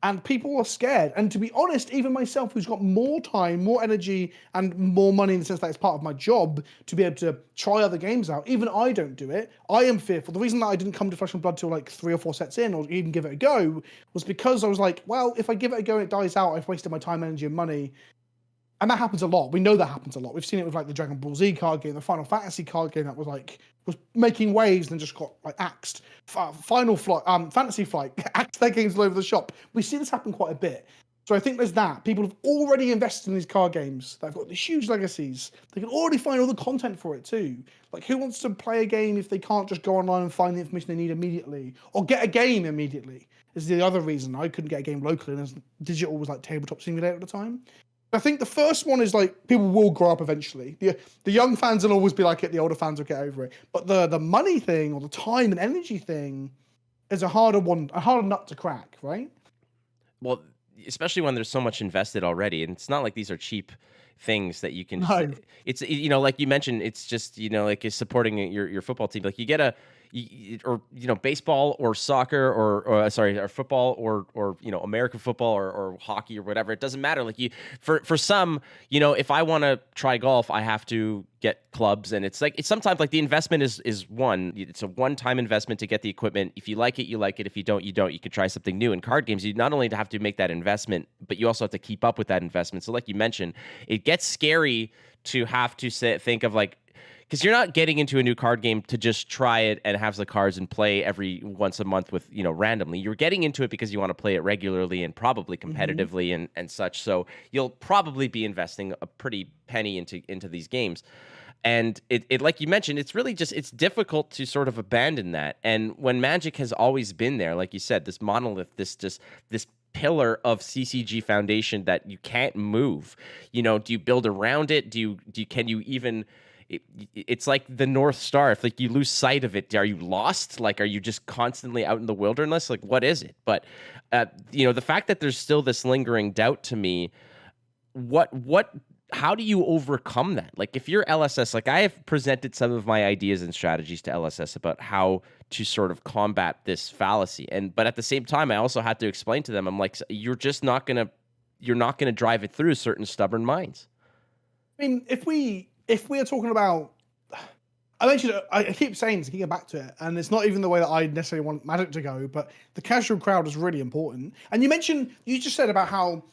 And people are scared. And to be honest, even myself, who's got more time, more energy, and more money in the sense that it's part of my job to be able to try other games out, even I don't do it. I am fearful. The reason that I didn't come to Flesh and Blood till like 3 or 4 sets in, or even give it a go, was because I was like, well, if I give it a go and it dies out, I've wasted my time, energy, and money. And that happens a lot. We know that happens a lot. We've seen it with like the Dragon Ball Z card game, the Final Fantasy card game that was making waves and just got like axed. Fantasy Flight axed their games all over the shop. We see this happen quite a bit. So I think there's that. People have already invested in these card games. They've got these huge legacies. They can already find all the content for it too. Like, who wants to play a game if they can't just go online and find the information they need immediately? Or get a game immediately? This is the other reason I couldn't get a game locally, and digital was like Tabletop Simulator at the time. I think the first one is like, people will grow up eventually. The young fans will always be like it, the older fans will get over it. But the money thing, or the time and energy thing, is a harder nut to crack, right? Well, especially when there's so much invested already, and it's not like these are cheap things that you can No. it's like you mentioned, it's just like it's supporting your football team. Like you get or baseball or soccer or sorry, or football or American football or hockey or whatever. It doesn't matter. Like for some, if I want to try golf, I have to get clubs, and it's sometimes like the investment is it's a one-time investment to get the equipment. If you like it, you like it. If you don't, you don't. You could try something new. In card games, you not only have to make that investment, but you also have to keep up with that investment. So like you mentioned, it gets scary to have to think of like, because you're not getting into a new card game to just try it and have the cards and play every once a month with randomly. You're getting into it because you want to play it regularly and probably competitively and such. So you'll probably be investing a pretty penny into these games. And it like you mentioned, it's really just, it's difficult to sort of abandon that. And when Magic has always been there, like you said, this monolith, this pillar of CCG foundation that you can't move. Do you build around it? Can you even? It's like the North Star. If like you lose sight of it, are you lost? Like, are you just constantly out in the wilderness? Like, what is it? But the fact that there's still this lingering doubt to me. How do you overcome that? Like, if you're LSS, like I have presented some of my ideas and strategies to LSS about how to sort of combat this fallacy, but at the same time, I also had to explain to them, I'm like, you're not gonna drive it through certain stubborn minds. I mean, if we are talking about, I mentioned, I keep saying this, keep back to it, and it's not even the way that I necessarily want Magic to go, but the casual crowd is really important. And you just said about how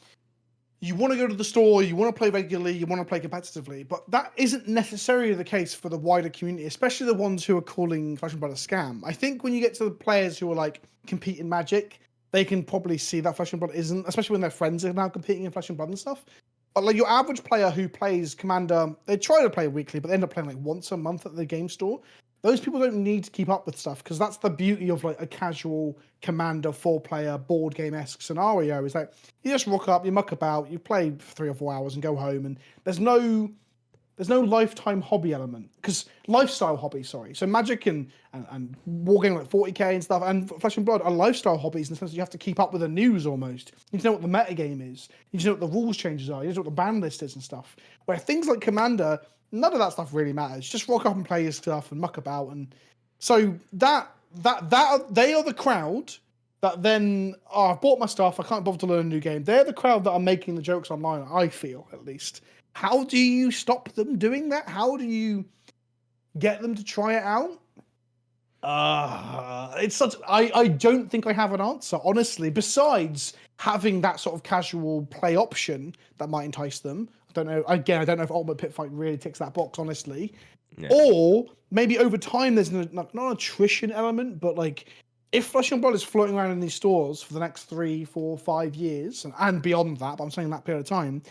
you want to go to the store, you want to play regularly, you want to play competitively, but that isn't necessarily the case for the wider community, especially the ones who are calling Flesh and Blood a scam. I think when you get to the players who are like compete in Magic, they can probably see that Flesh and Blood isn't, especially when their friends are now competing in Flesh and Blood and stuff. But like your average player who plays Commander, they try to play weekly, but they end up playing like once a month at the game store. Those people don't need to keep up with stuff, because that's the beauty of like a casual Commander 4-player board game-esque scenario. Is like you just rock up, you muck about, you play for 3 or 4 hours and go home, and there's no lifetime hobby element, because lifestyle hobby, sorry. So Magic and wargaming like 40k and stuff, and Flesh and Blood are lifestyle hobbies in the sense that you have to keep up with the news almost. You need to know what the metagame is. You need to know what the rules changes are. You need to know what the ban list is and stuff. Where things like Commander, none of that stuff really matters. Just rock up and play your stuff and muck about. And so that they are the crowd that then, I've bought my stuff, I can't bother to learn a new game. They're the crowd that are making the jokes online, I feel, at least. How do you stop them doing that? How do you get them to try it out? I don't think I have an answer, honestly, besides having that sort of casual play option that might entice them. I don't know. Again, I don't know if Ultimate Pit Fight really ticks that box, honestly. Yeah. Or maybe over time there's not an attrition element, but like if Flesh and Blood is floating around in these stores for the next 3, 4, 5 years and beyond that, but I'm saying that period of time,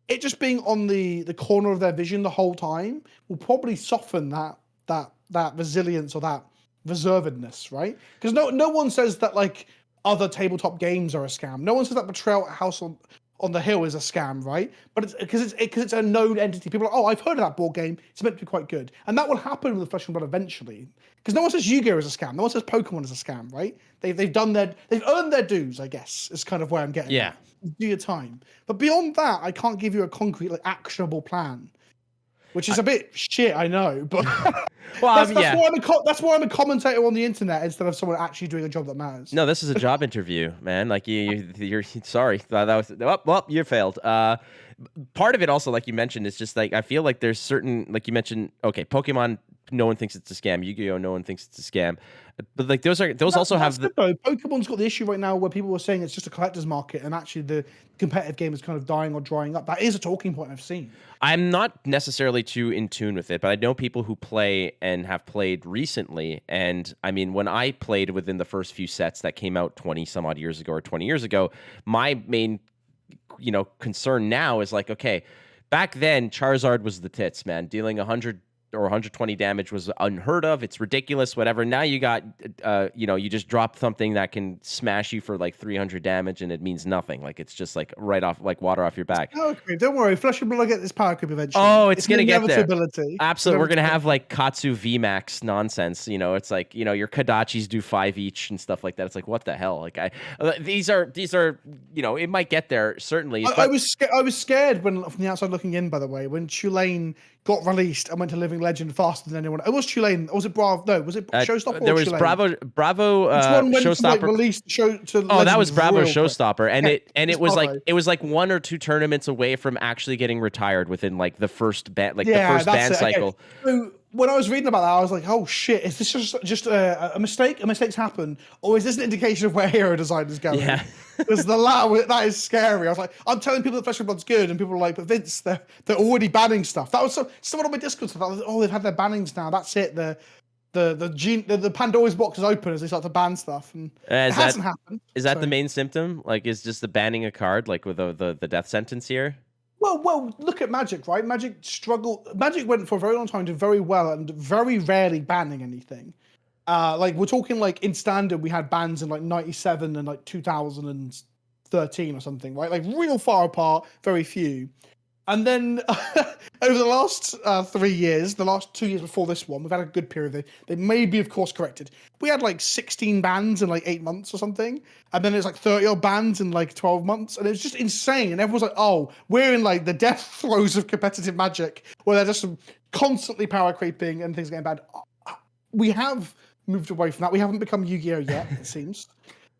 it just being on the corner of their vision the whole time will probably soften that resilience or that reservedness, right? Because no one says that like other tabletop games are a scam. No one says that Betrayal at House on the Hill is a scam, right? But it's because it's a known entity. People are like, oh, I've heard of that board game. It's meant to be quite good, and that will happen with Flesh and Blood eventually. Because no one says Yu-Gi-Oh is a scam. No one says Pokemon is a scam, right? They've earned their dues, I guess. Is kind of where I'm getting. Yeah. At. Do your time, but beyond that, I can't give you a concrete, like, actionable plan, which is a bit shit, I know. But well, that's why I'm a commentator on the internet instead of someone actually doing a job that matters. No, this is a job interview, man. Like you're sorry. That was well, you failed. Part of it also, like you mentioned, is just like I feel like there's certain, like you mentioned, okay, Pokemon, no one thinks it's a scam. Yu-Gi-Oh, no one thinks it's a scam. But like those also have the Pokemon's got the issue right now where people were saying it's just a collector's market, and actually the competitive game is kind of dying or drying up. That is a talking point I've seen. I'm not necessarily too in tune with it, but I know people who play and have played recently. And I mean, when I played within the first few sets that came out 20 some odd years ago or 20 years ago, my main concern now is like, okay, back then Charizard was the tits, man. Dealing 100 or 120 damage was unheard of. It's ridiculous, whatever. Now you got, you just drop something that can smash you for like 300 damage and it means nothing. Like it's just like right off, like water off your back. Power creep. Don't worry. Flesh and Blood will get this power creep eventually. Oh, it's going to get there. Absolutely. We're going to have like Katsu VMAX nonsense. It's like, your Kadachis do 5 each and stuff like that. It's like, what the hell? Like these are, it might get there certainly. I was scared when from the outside looking in, by the way, when Tulane got released and went to Living Legend faster than anyone. It was Tulane. Was it Bravo? No, was it Showstopper? There or was Tulane? Bravo Which one went from like Showstopper. release to show to Oh, that was Legends Bravo real quick? Showstopper, and Yeah, it was like 1 or 2 tournaments away from actually getting retired within like the first ban, like the first ban cycle. Okay. So when I was reading about that, I was like, "Oh shit! Is this just a mistake? A mistake's happened, or is this an indication of where hero design is going?" Yeah. Because the latter, that is scary. I was like, I'm telling people that Flesh and Blood's good, and people are like, "But Vince, they're already banning stuff." That was someone on my Discord said, "Oh, they've had their bannings now. That's it. The Pandora's box is open as they start to ban stuff, and it hasn't happened." Is that the main symptom? Like, is just the banning a card, like with the death sentence here? Well, look at Magic, right? Magic went for a very long time, did very well, and very rarely banning anything. Like we're talking like in standard, we had bans in like 97 and like 2013 or something, right? Like real far apart, very few. And then over the last 3 years, the last 2 years before this one, we've had a good period. They may be, of course, corrected. We had like 16 bans in like 8 months or something. And then it's like 30 odd bans in like 12 months. And it was just insane. And everyone's like, oh, we're in like the death throes of competitive Magic where they're just constantly power creeping and things getting bad. We have moved away from that. We haven't become Yu-Gi-Oh! Yet, it seems.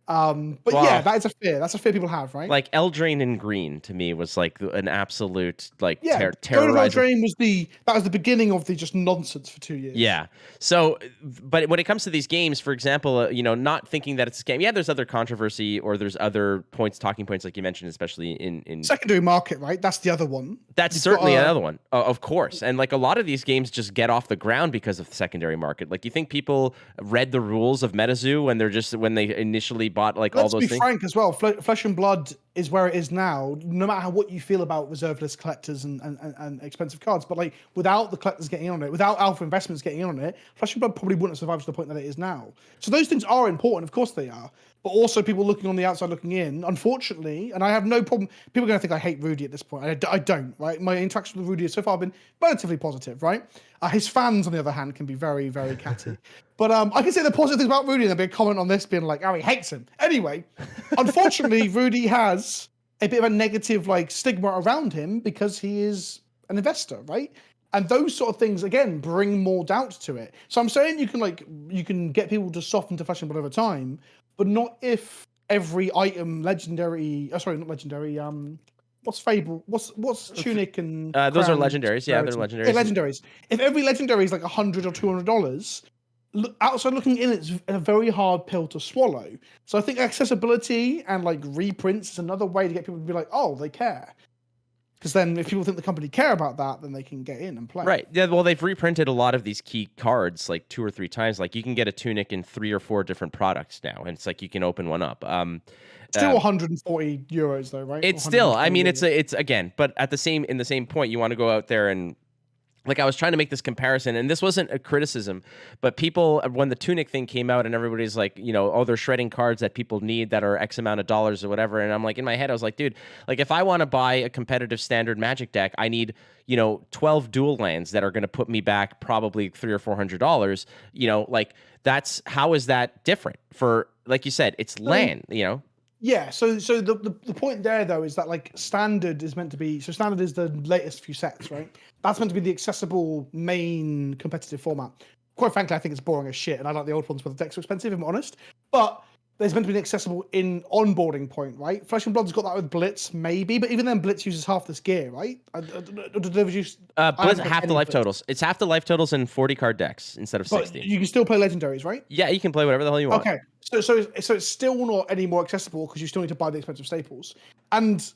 But yeah, that is a fear. That's a fear people have, right? Like Eldraine in green to me was like an absolute like terrorizing. Eldraine was the beginning of the just nonsense for 2 years. Yeah. So, but when it comes to these games, for example, not thinking that it's a scam. Yeah, there's other controversy or there's other talking points like you mentioned, especially in secondary market, right? That's the other one. That's certainly another one, of course. And like a lot of these games just get off the ground because of the secondary market. Like, you think people read the rules of MetaZoo when they initially bought like all those things? Let's be frank as well. Flesh and Blood is where it is now, no matter what you feel about reserve list collectors and expensive cards. But like without the collectors getting in on it, without Alpha Investments getting in on it, Flesh and Blood probably wouldn't have survived to the point that it is now. So those things are important, of course they are. But also people looking on the outside looking in, unfortunately, and I have no problem, people are going to think I hate Rudy at this point. I don't, right? My interaction with Rudy so far have been relatively positive, right? His fans, on the other hand, can be very, very catty. But I can say the positive things about Rudy, and there'll be a comment on this being like, oh, he hates him. Anyway, unfortunately, Rudy has a bit of a negative like stigma around him because he is an investor, right? And those sort of things, again, bring more doubt to it. So I'm saying you can get people to soften to Flesh and Blood over time, but not if every item legendary. Sorry, not legendary. What's Fable? What's Tunic and those are legendaries. Yeah, they're legendaries. Yeah, legendaries. If every legendary is like $100 or $200, outside looking in, it's a very hard pill to swallow. So I think accessibility and like reprints is another way to get people to be like, oh, they care. Because then if people think the company care about that, then they can get in and play. Right. Yeah, well, they've reprinted a lot of these key cards like 2 or 3 times. Like you can get a Tunic in 3 or 4 different products now, and it's like you can open one up. Still 140 euros though, right? It's still, I mean, it's again, but at the same point, you want to go out there and, like, I was trying to make this comparison, and this wasn't a criticism, but people, when the Tunic thing came out and everybody's like, oh, they're shredding cards that people need that are X amount of dollars or whatever. And I'm like, in my head, I was like, dude, like if I want to buy a competitive standard Magic deck, I need, 12 dual lands that are going to put me back probably $300 or $400. Like that's, how is that different for, like you said, it's land, Yeah, so the point there though is that like standard is meant to be, so standard is the latest few sets, right? That's meant to be the accessible main competitive format. Quite frankly, I think it's boring as shit, and I like the old ones where the decks are expensive, if I'm honest. But there's meant to be an accessible in onboarding point, right? Flesh and Blood's got that with Blitz, maybe, but even then Blitz uses half this gear, right? Blitz half the life totals. It's half the life totals in 40 card decks instead of 60. But you can still play legendaries, right? Yeah, you can play whatever the hell you want. Okay, so it's still not any more accessible because you still need to buy the expensive staples. And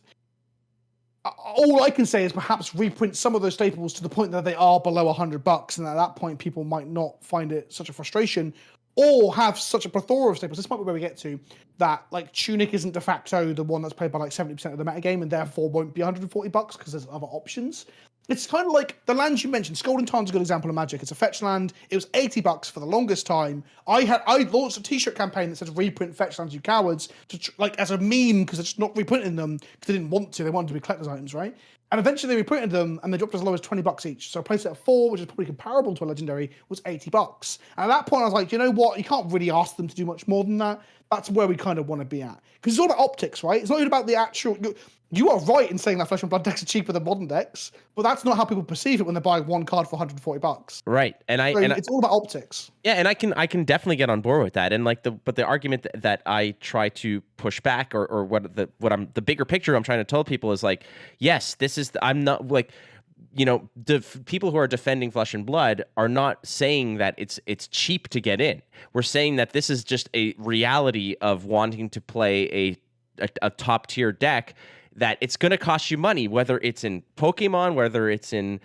all I can say is perhaps reprint some of those staples to the point that they are below $100, and at that point people might not find it such a frustration, or have such a plethora of staples. This might be where we get to that, like Tunic isn't de facto the one that's played by like 70% of the metagame, and therefore won't be $140 because there's other options. It's kind of like the lands you mentioned. Scalding Tarn's a good example of Magic. It's a fetch land. It was $80 for the longest time. I launched a t-shirt campaign that said reprint fetch lands, you cowards, to like as a meme because it's not reprinting them because they didn't want to. They wanted to be collector's items, right? And eventually they reprinted them and they dropped as low as $20 each. So a playset of 4, which is probably comparable to a legendary, was $80. And at that point I was like, you know what? You can't really ask them to do much more than that. That's where we kind of want to be at. Because it's all about optics, right? It's not even about the actual... You are right in saying that Flesh and Blood decks are cheaper than modern decks, but that's not how people perceive it when they buy one card for $140. Right. And it's all about optics. Yeah, and I can definitely get on board with that. And like the argument that I try to push back, or the bigger picture I'm trying to tell people is like, yes, I'm not like, you know, people who are defending Flesh and Blood are not saying that it's cheap to get in. We're saying that this is just a reality of wanting to play a top tier deck, that it's going to cost you money, whether it's in Pokemon, whether it's in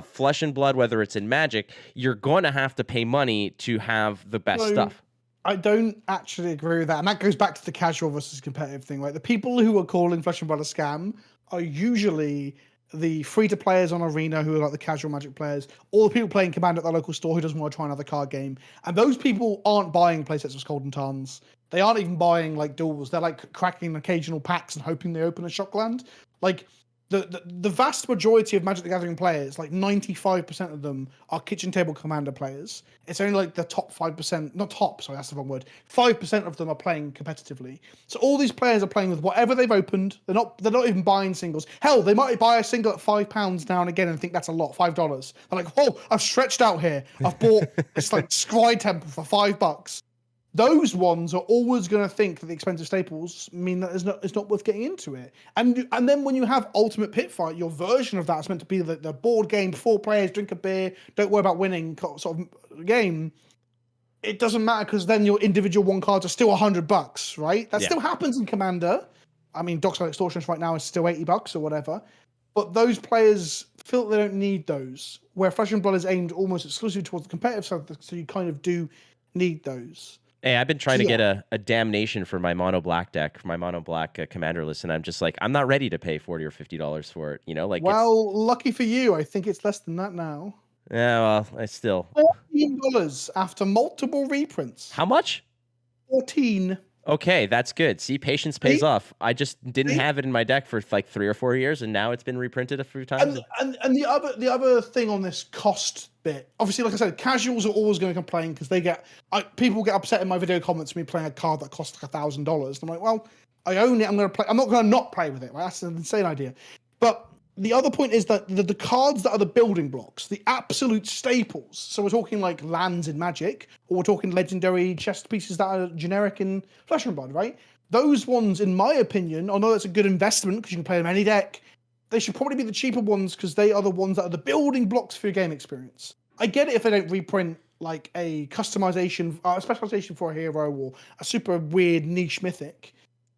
Flesh and Blood, whether it's in Magic. You're going to have to pay money to have the best stuff. I don't actually agree with that. And that goes back to the casual versus competitive thing. Like, the people who are calling Flesh and Blood a scam are usually the free-to-players on Arena, who are like the casual Magic players, or the people playing Command at the local store who doesn't want to try another card game. And those people aren't buying playsets of Scald and Tarns. They aren't even buying like duels. They're like cracking occasional packs and hoping they open a Shockland. Like, the vast majority of Magic the Gathering players, like 95% of them, are kitchen table Commander players. It's only like the top 5%, not top, sorry, that's the wrong word. 5% of them are playing competitively. So all these players are playing with whatever they've opened. They're not even buying singles. Hell, they might buy a single at £5 now and again and think that's a lot, $5. They're like, oh, I've stretched out here. I've bought this like Scry Temple for $5. Those ones are always going to think that the expensive staples mean that it's not worth getting into it. And then when you have Ultimate Pit Fight, your version of that is meant to be the board game, 4 players, drink a beer, don't worry about winning sort of game. It doesn't matter, because then your individual one cards are still $100, right? That still happens in Commander. I mean, Dockside Extortionist right now is still $80 or whatever. But those players feel that they don't need those, where Flesh and Blood is aimed almost exclusively towards the competitive side, so you kind of do need those. Hey, I've been trying to get a damnation for my mono black deck, for my mono black commander list, and I'm just like, I'm not ready to pay $40 or $50 for it. You know, like, well, lucky for you, I think it's less than that now. Yeah, well, I still $14 after multiple reprints. How much? 14. Okay, that's good. See, patience pays off. I just didn't have it in my deck for like 3 or 4 years, and now it's been reprinted a few times. And the other thing on this cost bit, obviously, like I said, casuals are always going to complain because people get upset in my video comments me playing a card that costs like $1,000. I'm like, well, I own it. I'm going to play. I'm not going to not play with it. Right? That's an insane idea. But the other point is that the cards that are the building blocks, the absolute staples. So we're talking like lands in Magic, or we're talking legendary chest pieces that are generic in Flesh and Blood, right? Those ones, in my opinion, although it's a good investment because you can play them any deck, they should probably be the cheaper ones because they are the ones that are the building blocks for your game experience. I get it if they don't reprint like a customization, a specialization for a hero or a super weird niche mythic.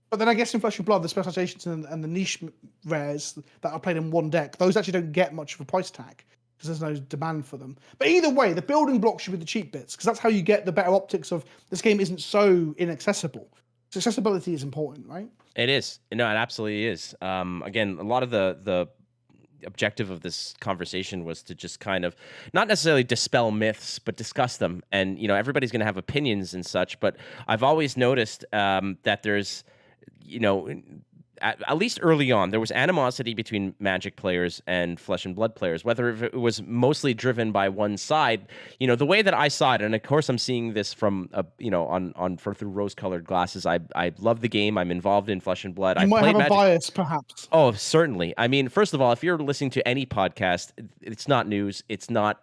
But then I guess in Flesh and Blood, the specializations and the niche rares that are played in one deck, those actually don't get much of a price tag because there's no demand for them. But either way, the building blocks should be the cheap bits because that's how you get the better optics of this game isn't so inaccessible. So accessibility is important, right? It is. No, it absolutely is. Again, a lot of the objective of this conversation was to just kind of not necessarily dispel myths, but discuss them. And, you know, everybody's going to have opinions and such, but I've always noticed that there's, you know, at least early on, there was animosity between Magic players and Flesh and Blood players, whether it was mostly driven by one side. You know, the way that I saw it, and of course I'm seeing this from, you know, through rose-colored glasses. I love the game. I'm involved in Flesh and Blood. You might have a bias, perhaps. Oh, certainly. I mean, first of all, if you're listening to any podcast, it's not news. It's not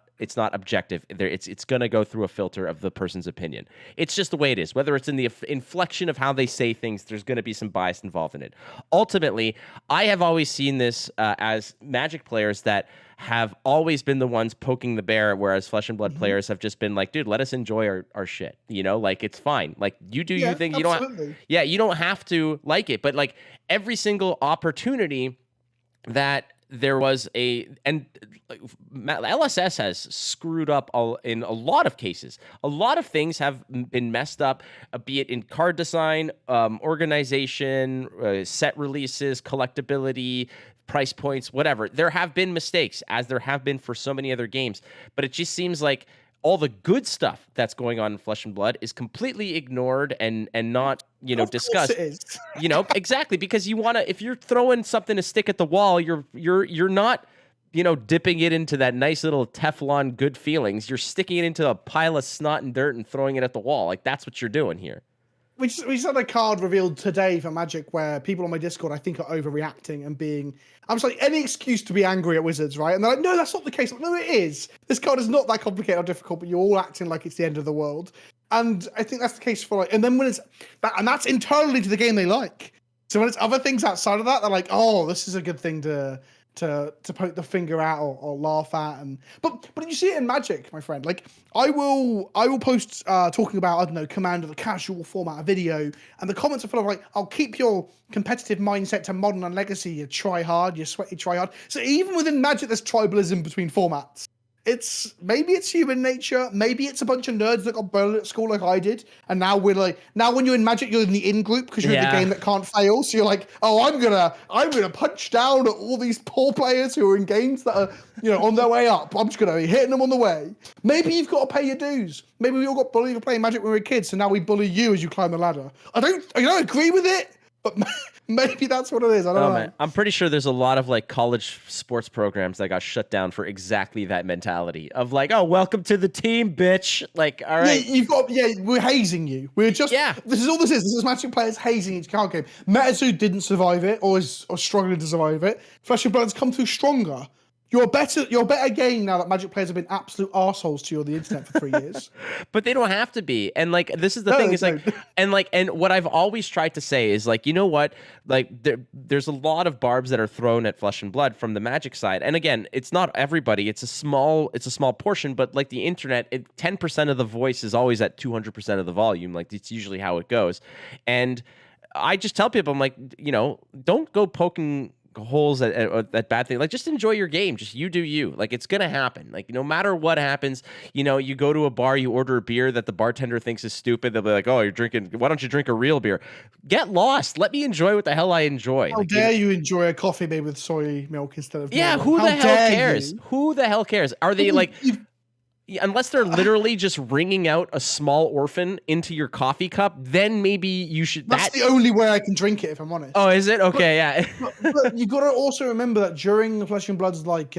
objective. It's going to go through a filter of the person's opinion. It's just the way it is. Whether it's in the inflection of how they say things, there's going to be some bias involved in it. Ultimately, I have always seen this as Magic players that have always been the ones poking the bear, whereas Flesh and Blood players have just been like, dude, let us enjoy our shit. You know, like, it's fine. Like, you do your thing. Absolutely. You don't have to like it. But like every single opportunity that there was LSS has screwed up in a lot of cases. A lot of things have been messed up, be it in card design, organization, set releases, collectability, price points, whatever. There have been mistakes, as there have been for so many other games. But it just seems like all the good stuff that's going on in Flesh and Blood is completely ignored and not Of course discussed. it is. Exactly, because you want to, if you're throwing something to stick at the wall, you're not, dipping it into that nice little Teflon good feelings. You're sticking it into a pile of snot and dirt and throwing it at the wall. Like, that's what you're doing here. We just had a card revealed today for Magic where people on my Discord, I think, are overreacting and being. I'm just like, any excuse to be angry at Wizards, right? And they're like, no, that's not the case. Like, no, it is. This card is not that complicated or difficult, but you're all acting like it's the end of the world. And I think that's the case for and then when it's that, and that's internally to the game they like. So when it's other things outside of that, they're like, oh, this is a good thing to poke the finger at or laugh at. And but you see it in Magic, my friend. Like I will post talking about, I don't know, Commander, the casual format of video, and the comments are full of like, I'll keep your competitive mindset to Modern and Legacy, you try hard, you sweaty try hard. So even within Magic there's tribalism between formats. Maybe it's human nature, maybe it's a bunch of nerds that got burned at school like I did, and now we're like, now when you're in Magic you're in the in group because you're in the game that can't fail, so you're like, oh, I'm gonna punch down at all these poor players who are in games that are on their way up. I'm just gonna be hitting them on the way. Maybe you've got to pay your dues. Maybe we all got bullied for playing Magic when we were kids, so now we bully you as you climb the ladder. I don't agree with it, but maybe that's what it is. I don't know. Man. I'm pretty sure there's a lot of like college sports programs that got shut down for exactly that mentality of like, oh, welcome to the team, bitch. Like, all right. We're hazing you. We're just, this is all this is. This is Magic players hazing each card game. Metazu didn't survive it or is struggling to survive it. Flesh and Blood's come through stronger. You're a better game now that Magic players have been absolute arseholes to you on the internet for 3 years. But they don't have to be. And like, this is the thing is like, and what I've always tried to say is like, you know what? Like there's a lot of barbs that are thrown at Flesh and Blood from the Magic side. And again, it's not everybody. It's a small portion, but like the internet, 10% of the voice is always at 200% of the volume. Like it's usually how it goes. And I just tell people, I'm like, don't go poking holes at bad things. Like, just enjoy your game. Just you do you. Like, it's gonna happen. Like, no matter what happens, you go to a bar, you order a beer that the bartender thinks is stupid. They'll be like, oh, you're drinking, why don't you drink a real beer? Get lost. Let me enjoy what the hell I enjoy. How dare you enjoy a coffee made with soy milk instead of milk? Who the hell cares? Who the hell cares? Are they like, unless they're literally just wringing out a small orphan into your coffee cup, then maybe you should. That's the only way I can drink it, if I'm honest. Oh, is it? Okay, but you got to also remember that during the Flesh and Blood's like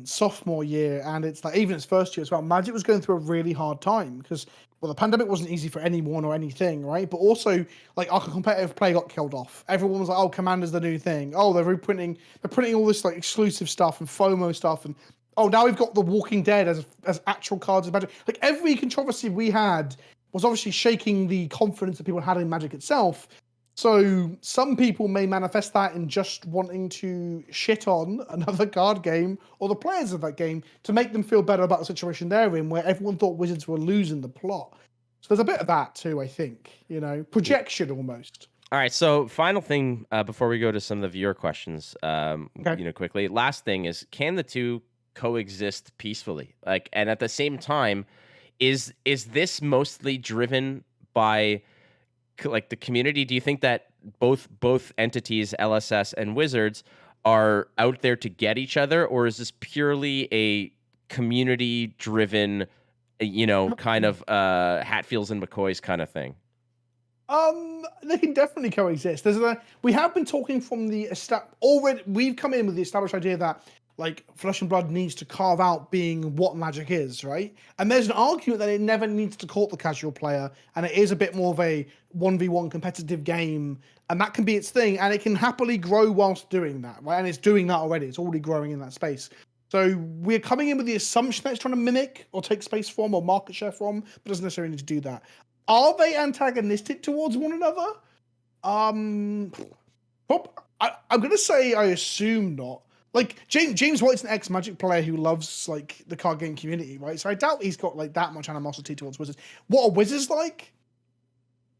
sophomore year, and it's like even its first year as well, Magic was going through a really hard time because the pandemic wasn't easy for anyone or anything, right? But also like our competitive play got killed off. Everyone was like, oh, Commander's the new thing. Oh, they're printing all this like exclusive stuff and FOMO stuff and. Oh, now we've got The Walking Dead as actual cards of Magic. Like, every controversy we had was obviously shaking the confidence that people had in Magic itself. So some people may manifest that in just wanting to shit on another card game or the players of that game to make them feel better about the situation they're in, where everyone thought Wizards were losing the plot. So there's a bit of that too, I think. Projection almost. All right, so final thing before we go to some of the viewer questions, quickly. Last thing is, can the two coexist peacefully? Like, and at the same time, is this mostly driven by like the community? Do you think that both entities, LSS and Wizards, are out there to get each other, or is this purely a community driven, kind of Hatfields and McCoys kind of thing? They can definitely coexist. We have been talking from the already. We've come in with the established idea that like Flesh and Blood needs to carve out being what Magic is, right? And there's an argument that it never needs to court the casual player, and it is a bit more of a 1v1 competitive game, and that can be its thing, and it can happily grow whilst doing that, right? And it's doing that already. It's already growing in that space. So we're coming in with the assumption that it's trying to mimic or take space from or market share from, but doesn't necessarily need to do that. Are they antagonistic towards one another? I'm going to say I assume not. Like, James White's an ex-Magic player who loves, like, the card game community, right? So I doubt he's got, like, that much animosity towards Wizards. What are Wizards like?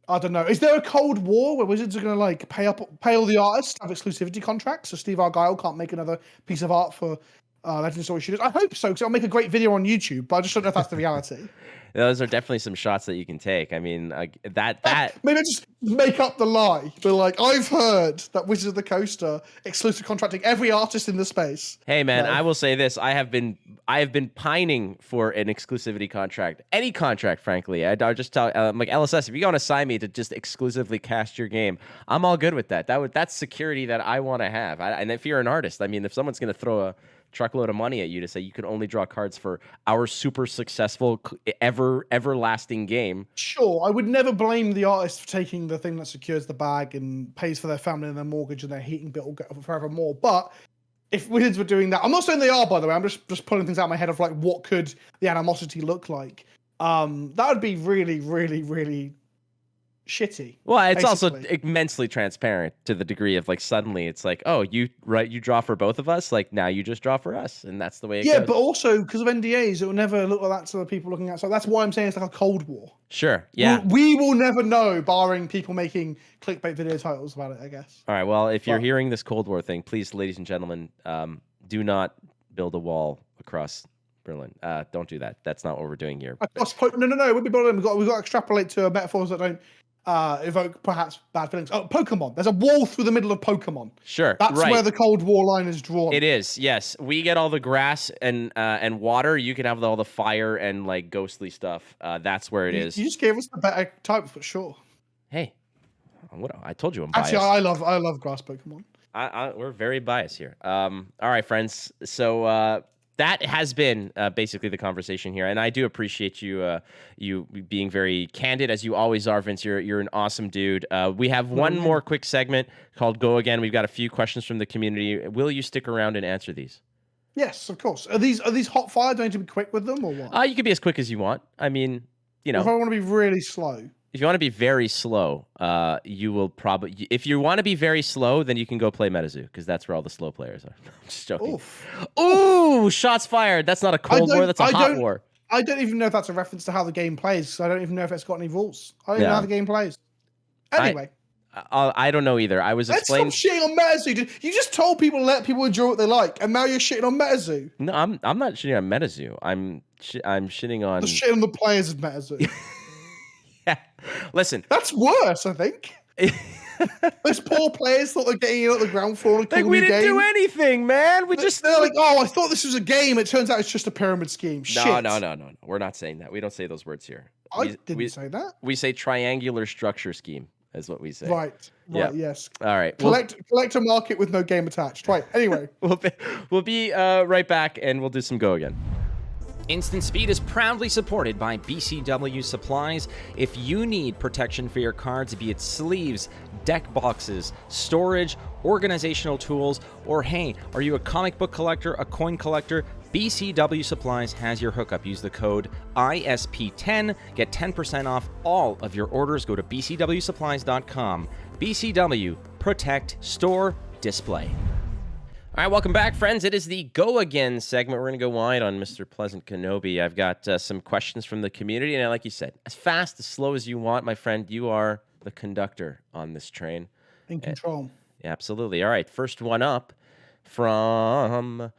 I don't know. Is there a Cold War where Wizards are going to, like, pay all the artists to have exclusivity contracts so Steve Argyle can't make another piece of art for Legend of Story Shooters? I hope so, because it'll make a great video on YouTube, but I just don't know if that's the reality. those are definitely some shots that you can take. I mean, that Maybe I just make up the lie. But like, I've heard that Wizards of the Coast are exclusive contracting every artist in the space. Hey man, No. I will say this: I have been pining for an exclusivity contract, any contract, frankly. I'll just tell like LSS, if you want to sign me to just exclusively cast your game, I'm all good with that. That's security that I want to have. And if you're an artist, I mean, if someone's going to throw a truckload of money at you to say you can only draw cards for our super successful, everlasting game. Sure, I would never blame the artist for taking the thing that secures the bag and pays for their family and their mortgage and their heating bill forevermore. But if Wizards were doing that, I'm not saying they are, by the way. I'm just pulling things out of my head of like what could the animosity look like. That would be really, really, really shitty. Well, it's basically. also immensely transparent to the degree of like suddenly it's like, oh, you draw for both of us, like now you just draw for us, and that's the way it goes. But also because of NDAs, it will never look like that to the people looking at. So that's why I'm saying it's like a Cold War. Sure, yeah. We will never know, barring people making clickbait video titles about it, I guess. All right. Well, if you're hearing this Cold War thing, please, ladies and gentlemen, do not build a wall across Berlin. Don't do that. That's not what we're doing here. No. It would be Berlin. We've got to extrapolate to metaphors that don't evoke perhaps bad feelings. Oh, Pokemon. There's a wall through the middle of Pokemon. Sure. That's where the Cold War line is drawn. It is, yes. We get all the grass and water. You can have all the fire and like ghostly stuff. That's where it is. You just gave us the better type for sure. Hey, I told you I'm biased. Actually, I love grass Pokemon. We're very biased here. All right, friends. So that has been basically the conversation here, and I do appreciate you you being very candid as you always are, Vince. You're an awesome dude. We have one more quick segment called Go Again. We've got a few questions from the community. Will you stick around and answer these? Yes, of course. Are these hot fire? Do I need to be quick with them or what? You can be as quick as you want. I mean, you know, if I want to be really slow. If you want to be very slow, you will probably. If you want to be very slow, then you can go play MetaZoo because that's where all the slow players are. I'm just joking. Ooh, shots fired. That's not a Cold War. That's a hot war. I don't even know if that's a reference to how the game plays. So I don't even know if it's got any rules. I don't even know how the game plays. Anyway. I don't know either. I was explaining. Let's stop shitting on MetaZoo. You just told people to let people enjoy what they like, and now you're shitting on MetaZoo. No, I'm not shitting on MetaZoo. I'm shitting on. Just shitting on the players of MetaZoo. Yeah, listen. That's worse, I think. Those poor players thought they're getting in at the ground floor. Like we didn't do anything, man. They're like, oh, I thought this was a game. It turns out it's just a pyramid scheme. Shit. No. We're not saying that. We don't say those words here. I didn't say that. We say triangular structure scheme is what we say. Right. Yes. All right. Collect a market with no game attached. Right. Anyway. we'll be right back, and we'll do some Go Again. Instant Speed is proudly supported by BCW Supplies. If you need protection for your cards, be it sleeves, deck boxes, storage, organizational tools, or hey, are you a comic book collector, a coin collector? BCW Supplies has your hookup. Use the code ISP10. Get 10% off all of your orders. Go to bcwsupplies.com. BCW, protect, store, display. All right, welcome back, friends. It is the Go Again segment. We're going to go wide on Mr. Pleasant-Kenobi. I've got some questions from the community, and like you said, as fast, as slow as you want, my friend. You are the conductor on this train. In control. Yeah, absolutely. All right, first one up from,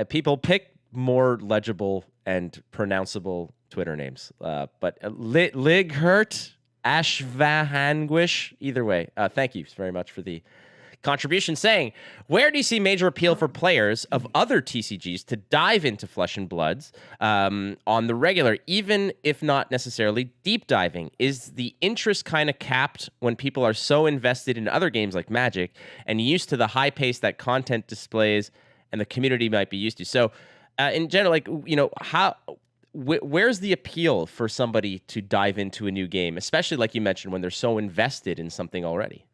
people pick more legible and pronounceable Twitter names. But Lighurt, Ashvahanguish, either way. Thank you very much for the contribution, saying, where do you see major appeal for players of other TCGs to dive into Flesh and Bloods on the regular, even if not necessarily deep diving? Is the interest kind of capped when people are so invested in other games like Magic and used to the high pace that content displays and the community might be used to? So in general, like, you know, where's the appeal for somebody to dive into a new game, especially like you mentioned, when they're so invested in something already?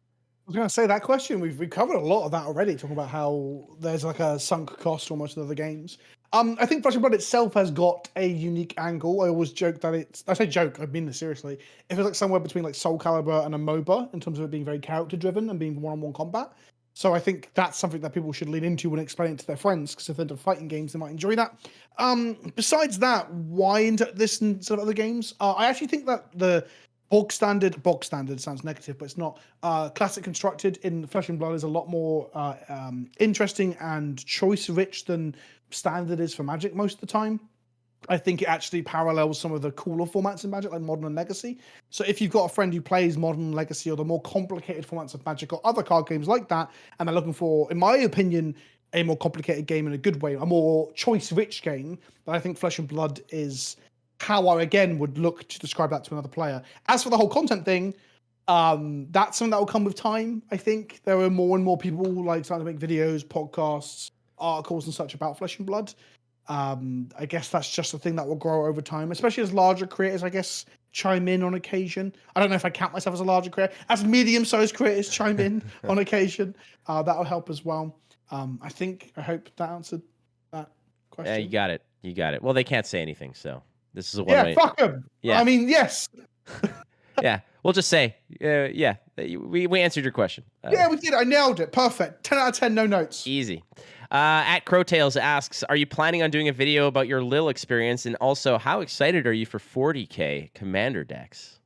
I was going to say that question. We've covered a lot of that already, talking about how there's like a sunk cost almost in other games. I think Flesh and Blood itself has got a unique angle. I always joke that I say joke, I mean this seriously. It feels like somewhere between like Soul Calibur and a MOBA in terms of it being very character driven and being one-on-one combat. So I think that's something that people should lean into when explaining to their friends, because if they're into fighting games, they might enjoy that. Besides that, why into this instead of other games? I actually think that the bog standard sounds negative, but it's not. Classic constructed in Flesh and Blood is a lot more interesting and choice rich than standard is for Magic most of the time. I think it actually parallels some of the cooler formats in Magic, like Modern and Legacy. So if you've got a friend who plays Modern and Legacy or the more complicated formats of Magic or other card games like that, and they're looking for, in my opinion, a more complicated game in a good way, a more choice-rich game, then I think Flesh and Blood is how I, again, would look to describe that to another player. As for the whole content thing, that's something that will come with time, I think. There are more and more people like starting to make videos, podcasts, articles and such about Flesh and Blood. I guess that's just a thing that will grow over time, especially as larger creators, I guess, chime in on occasion. I don't know if I count myself as a larger creator. As medium-sized creators chime in on occasion, that'll help as well. I hope that answered that question. Yeah, you got it. You got it. Well, they can't say anything, so this is a one-way. Yeah, fuck them. Yeah. I mean, yes. Yeah, we'll just say, yeah, we answered your question. Yeah, we did. I nailed it. Perfect. 10 out of 10, no notes. Easy. At Crowtails asks, are you planning on doing a video about your Lil experience? And also, how excited are you for 40K Commander decks?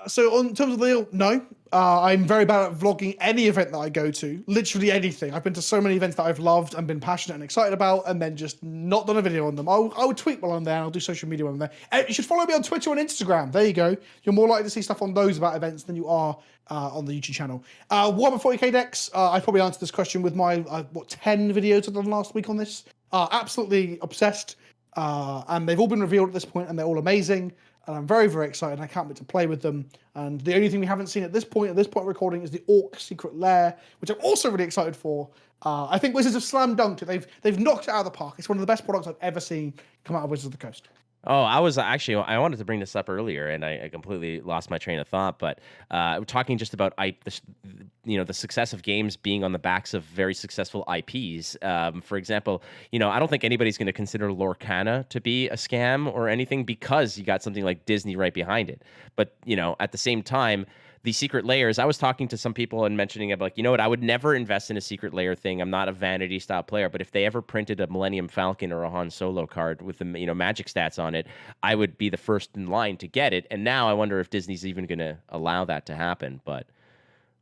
So in terms of Lil, no. I'm very bad at vlogging any event that I go to. Literally anything. I've been to so many events that I've loved and been passionate and excited about, and then just not done a video on them. I would tweet while I'm there, and I'll do social media while I'm there. You should follow me on Twitter and Instagram. There you go. You're more likely to see stuff on those about events than you are on the YouTube channel. What about 40K decks? I probably answered this question with my, 10 videos I've done last week on this. Absolutely obsessed. And they've all been revealed at this point, and they're all amazing. And I'm very, very excited. And I can't wait to play with them. And the only thing we haven't seen at this point of recording, is the Orc Secret Lair, which I'm also really excited for. I think Wizards have slam dunked it. They've knocked it out of the park. It's one of the best products I've ever seen come out of Wizards of the Coast. Oh, I wanted to bring this up earlier, and I completely lost my train of thought. But we're talking just about the success of games being on the backs of very successful IPs. For example, I don't think anybody's going to consider Lorcana to be a scam or anything because you got something like Disney right behind it. But at the same time, the secret layers, I was talking to some people and mentioning about, I would never invest in a secret layer thing. I'm not a vanity style player, but if they ever printed a Millennium Falcon or a Han Solo card with the magic stats on it, I would be the first in line to get it. And now I wonder if Disney's even going to allow that to happen. But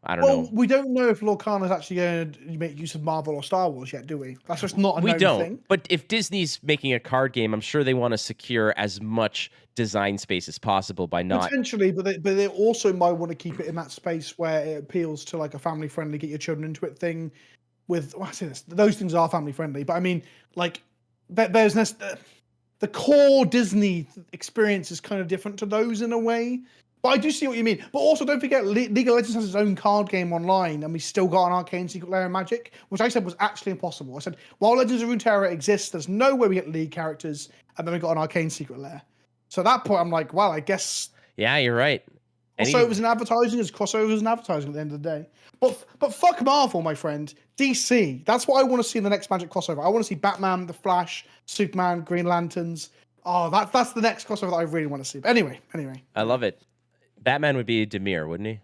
I don't know. We don't know if Lorcana is actually going to make use of Marvel or Star Wars yet, do we? That's just not a known thing. But if Disney's making a card game, I'm sure they want to secure as much design space as possible by not... Potentially, but they also might want to keep it in that space where it appeals to like a family-friendly, get your children into it thing with... Well, I say this, those things are family-friendly, but I mean, like, there's this... The core Disney experience is kind of different to those in a way. But I do see what you mean. But also, don't forget, League of Legends has its own card game online, and we still got an Arcane Secret Lair in Magic, which I said was actually impossible. I said, while Legends of Runeterra exists, there's no way we get League characters, and then we got an Arcane Secret Lair. So at that point, I'm like, well, I guess... Yeah, you're right. Crossovers in advertising is crossovers in advertising at the end of the day. But fuck Marvel, my friend. DC. That's what I want to see in the next Magic crossover. I want to see Batman, The Flash, Superman, Green Lanterns. Oh, that's the next crossover that I really want to see. But anyway. I love it. Batman would be Demir, wouldn't he?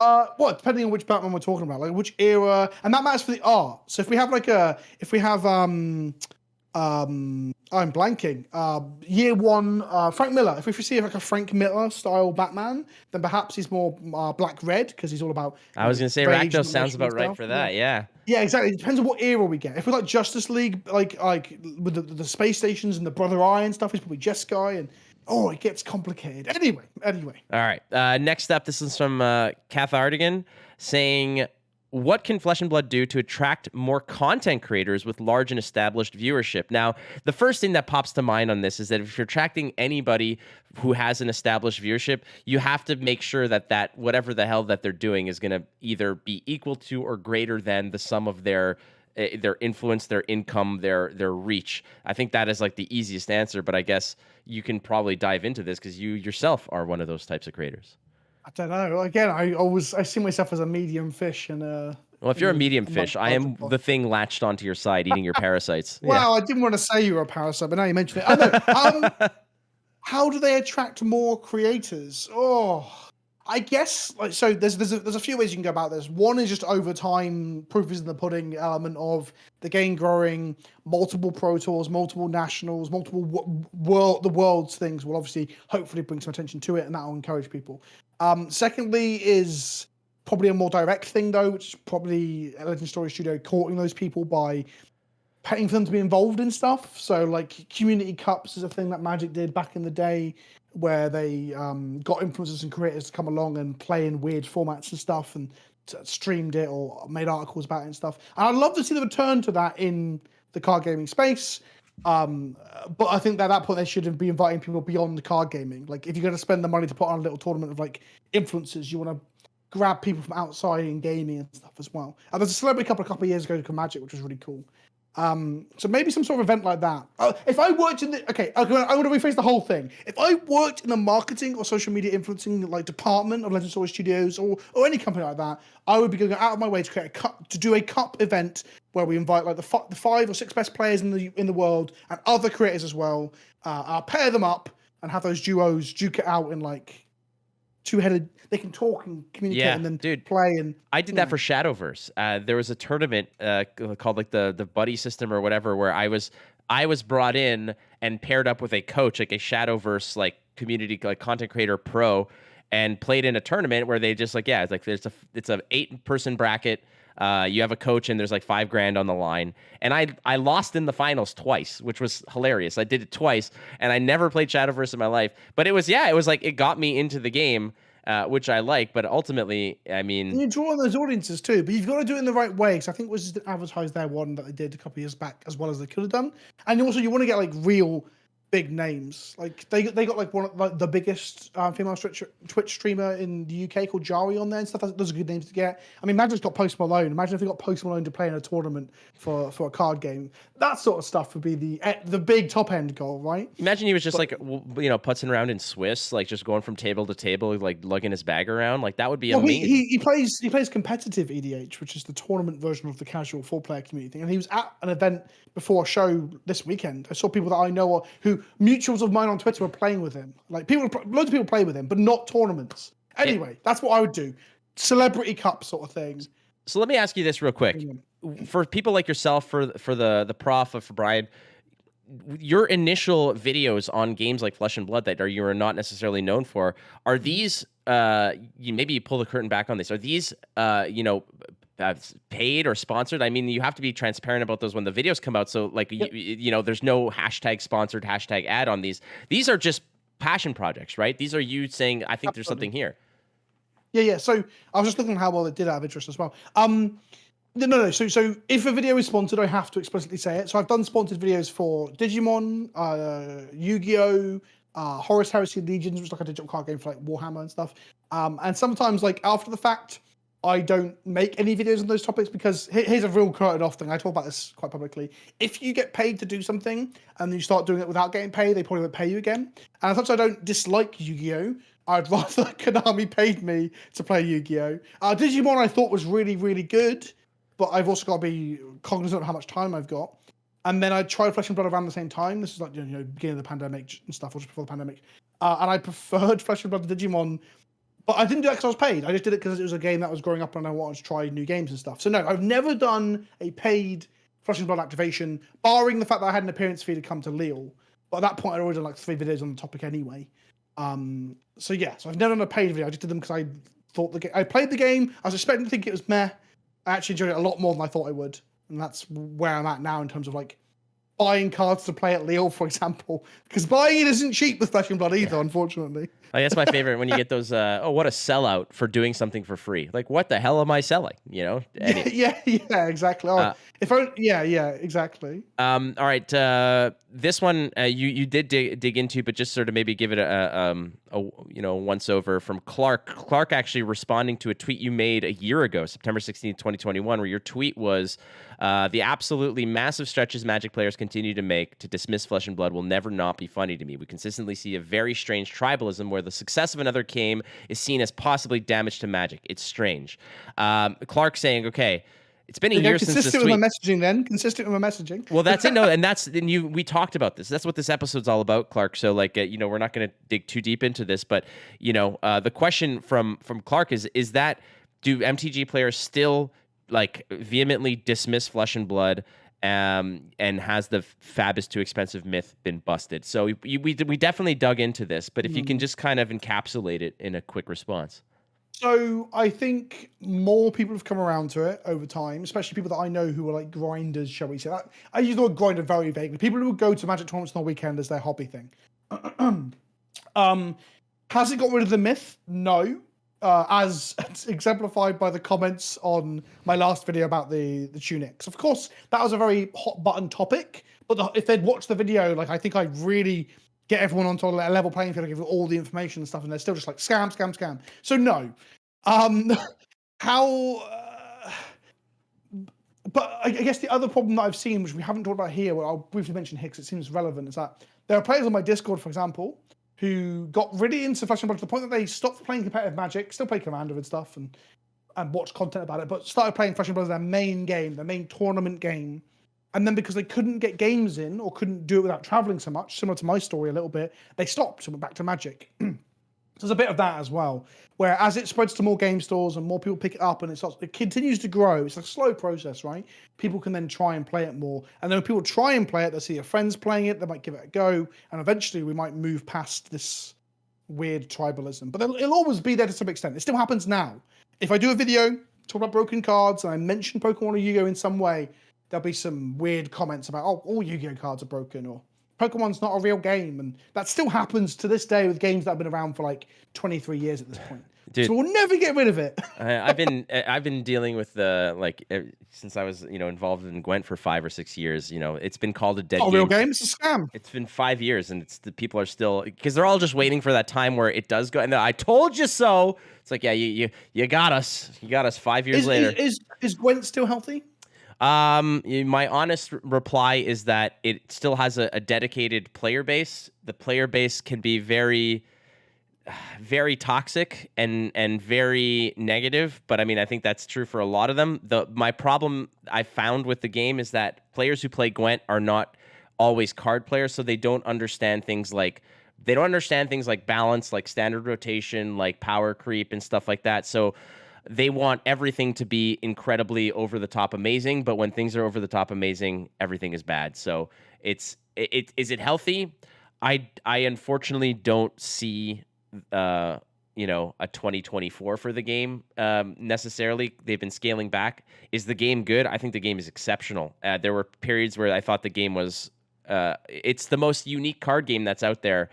Depending on which Batman we're talking about, like which era, and that matters for the art. So if we have I'm blanking. Year one, Frank Miller. If we see like a Frank Miller style Batman, then perhaps he's more black-red because he's all about... I was going to say Rakdos sounds about right for that, yeah. Yeah, exactly. It depends on what era we get. If we like Justice League, like with the space stations and the Brother Eye and stuff, he's probably Jeskai and... Oh, it gets complicated. Anyway. All right. Next up, this is from Cathardigan saying... What can Flesh and Blood do to attract more content creators with large and established viewership? Now, the first thing that pops to mind on this is that if you're attracting anybody who has an established viewership, you have to make sure that whatever the hell that they're doing is going to either be equal to or greater than the sum of their influence, their income, their reach. I think that is like the easiest answer, but I guess you can probably dive into this because you yourself are one of those types of creators. I don't know. Again, I see myself as a medium fish, and well, if you're a medium fish, I am the thing latched onto your side, eating your parasites. Well, I didn't want to say you were a parasite, but now you mentioned it. I know. How do they attract more creators? Oh, I guess so. There's a few ways you can go about this. One is just over time, proof is in the pudding element of the game growing, multiple Pro Tours, multiple nationals, multiple the world's things will obviously hopefully bring some attention to it, and that will encourage people. Secondly is probably a more direct thing though, which is probably Legend Story Studio courting those people by paying for them to be involved in stuff. So like community cups is a thing that Magic did back in the day, where they got influencers and creators to come along and play in weird formats and stuff, and streamed it or made articles about it and stuff. And I'd love to see the return to that in the card gaming space. But I think that at that point they should be inviting people beyond the card gaming. Like if you're going to spend the money to put on a little tournament of like influencers, you want to grab people from outside in gaming and stuff as well. And there's a celebrity couple of years ago to Magic, which was really cool. So maybe some sort of event like that. If I worked in the I want to rephrase the whole thing. If I worked in the marketing or social media influencing like department of Legend Story Studios or any company like that, I would be going out of my way to create a cup event where we invite like the 5 or 6 best players in the world and other creators as well. I'll pair them up and have those duos duke it out in like two-headed. They can talk and communicate and then play. And I did that for Shadowverse. There was a tournament called like the buddy system or whatever, where I was brought in and paired up with a coach, like a Shadowverse like community like content creator pro, and played in a tournament where they just like it's like it's a 8-person bracket. You have a coach and there's like $5,000 on the line. And I lost in the finals twice, which was hilarious. I did it twice and I never played Shadowverse in my life. But it was like it got me into the game, which I like. But ultimately, I mean, and you draw on those audiences too, but you've got to do it in the right way. Because I think it was just advertised their one that they did a couple of years back as well as they could have done. And also you want to get like real big names. Like they got like one of like the biggest female Twitch streamer in the UK called Jari on there and stuff. Those are good names to get. I mean, Magic's got Post Malone. Imagine if they got Post Malone to play in a tournament for a card game. That sort of stuff would be the big top end goal, right? Imagine he was just putzing around in Swiss, like just going from table to table, like lugging his bag around. Like that would be amazing. He plays competitive EDH, which is the tournament version of the casual 4-player community thing. And he was at an event before a show this weekend. I saw people that I know who mutuals of mine on Twitter were playing with him. Like loads of people play with him, but not tournaments. Anyway, that's what I would do. Celebrity Cup sort of thing. So let me ask you this real quick. For people like yourself, for the prof, for Brian, your initial videos on games like Flesh and Blood that you are not necessarily known for, are these maybe you pull the curtain back on this, are these paid or sponsored? I mean, you have to be transparent about those when the videos come out. So like, there's no hashtag sponsored, hashtag ad on these. These are just passion projects, right? These are you saying, I think there's something here. Yeah. So I was just looking at how well it did out of interest as well. No. So if a video is sponsored, I have to explicitly say it. So I've done sponsored videos for Digimon, Yu-Gi-Oh, Horus Heresy Legions, which is like a digital card game for like Warhammer and stuff. And sometimes like after the fact, I don't make any videos on those topics because here's a real curtain off thing. I talk about this quite publicly. If you get paid to do something and you start doing it without getting paid, they probably won't pay you again. And as much as I don't dislike Yu-Gi-Oh, I'd rather Konami paid me to play Yu-Gi-Oh. Digimon I thought was really, really good, but I've also got to be cognizant of how much time I've got. And then I tried Flesh and Blood around the same time. This is like beginning of the pandemic and stuff, or just before the pandemic. And I preferred Flesh and Blood to Digimon. But I didn't do it because I was paid. I just did it because it was a game that was growing up and I wanted to try new games and stuff. So no, I've never done a paid Flesh and Blood activation, barring the fact that I had an appearance fee to come to Lille. But at that point, I'd already done like 3 videos on the topic anyway. So I've never done a paid video. I just did them because I thought I played the game. I was expecting to think it was meh. I actually enjoyed it a lot more than I thought I would. And that's where I'm at now in terms of like buying cards to play at Lille, for example. Because buying it isn't cheap with Flesh and Blood either, unfortunately. Like, that's my favorite when you get those, what a sellout for doing something for free. Like, what the hell am I selling? Anyway. Yeah, exactly. Exactly. All right. This one you did dig into, but just sort of maybe give it a once over from Clark. Clark actually responding to a tweet you made a year ago, September 16th, 2021, where your tweet was, the absolutely massive stretches Magic players continue to make to dismiss Flesh and Blood will never not be funny to me. We consistently see a very strange tribalism where the success of another game is seen as possibly damage to Magic. It's strange. Clark saying, okay, it's been a year since this tweet. Consistent with my messaging. Well, that's it. No, and we talked about this. That's what this episode's all about, Clark. So like, we're not going to dig too deep into this, but the question from Clark is that do MTG players still like vehemently dismiss Flesh and Blood? And has the Fab is too expensive myth been busted? So we definitely dug into this, but if you can just kind of encapsulate it in a quick response. So I think more people have come around to it over time, especially people that I know who are like grinders, shall we say. I use the word grinder very vaguely. People who go to Magic tournaments on the weekend as their hobby thing. Has it got rid of the myth? No. As exemplified by the comments on my last video about the tunics. Of course, that was a very hot button topic, but if they'd watched the video, like I think I'd really get everyone onto a level playing field, give all the information and stuff, and they're still just like scam, scam, scam. So no. Um, how? But I guess the other problem that I've seen, which we haven't talked about here, well, I'll briefly mention Hicks, it seems relevant, is that there are players on my Discord, for example, who got really into Flesh and Blood to the point that they stopped playing competitive Magic, still play Commander and stuff, and watch content about it, but started playing Flesh and Blood as their main game, their main tournament game. And then because they couldn't get games in or couldn't do it without traveling so much, similar to my story a little bit, they stopped and went back to Magic. So there's a bit of that as well, where as it spreads to more game stores and more people pick it up and it continues to grow. It's a slow process, right? People can then try and play it more. And then when people try and play it, they see their friends playing it, they might give it a go. And eventually we might move past this weird tribalism. But it'll always be there to some extent. It still happens now. If I do a video, talk about broken cards, and I mention Pokemon or Yu-Gi-Oh! In some way, there'll be some weird comments about, oh, all Yu-Gi-Oh! Cards are broken, or Pokemon's not a real game, and that still happens to this day with games that have been around for like 23 years at this point. Dude, so we'll never get rid of it. I've been dealing with since I was involved in Gwent for 5 or 6 years. It's been called a dead game. Real game. It's a scam. It's been 5 years, and the people are still, because they're all just waiting for that time where it does go. And I told you so. It's like, yeah, you got us. You got us 5 years later. Is Gwent still healthy? My honest reply is that it still has a dedicated player base. The player base can be very, very toxic and very negative, but I mean, I think that's true for a lot of them. My problem I found with the game is that players who play Gwent are not always card players, so they don't understand things like balance, like standard rotation, like power creep and stuff like that. So they want everything to be incredibly over the top amazing, but when things are over the top amazing, everything is bad. So is it healthy? I unfortunately don't see a 2024 for the game necessarily. They've been scaling back. Is the game good? I think the game is exceptional. There were periods where I thought the game was it's the most unique card game that's out there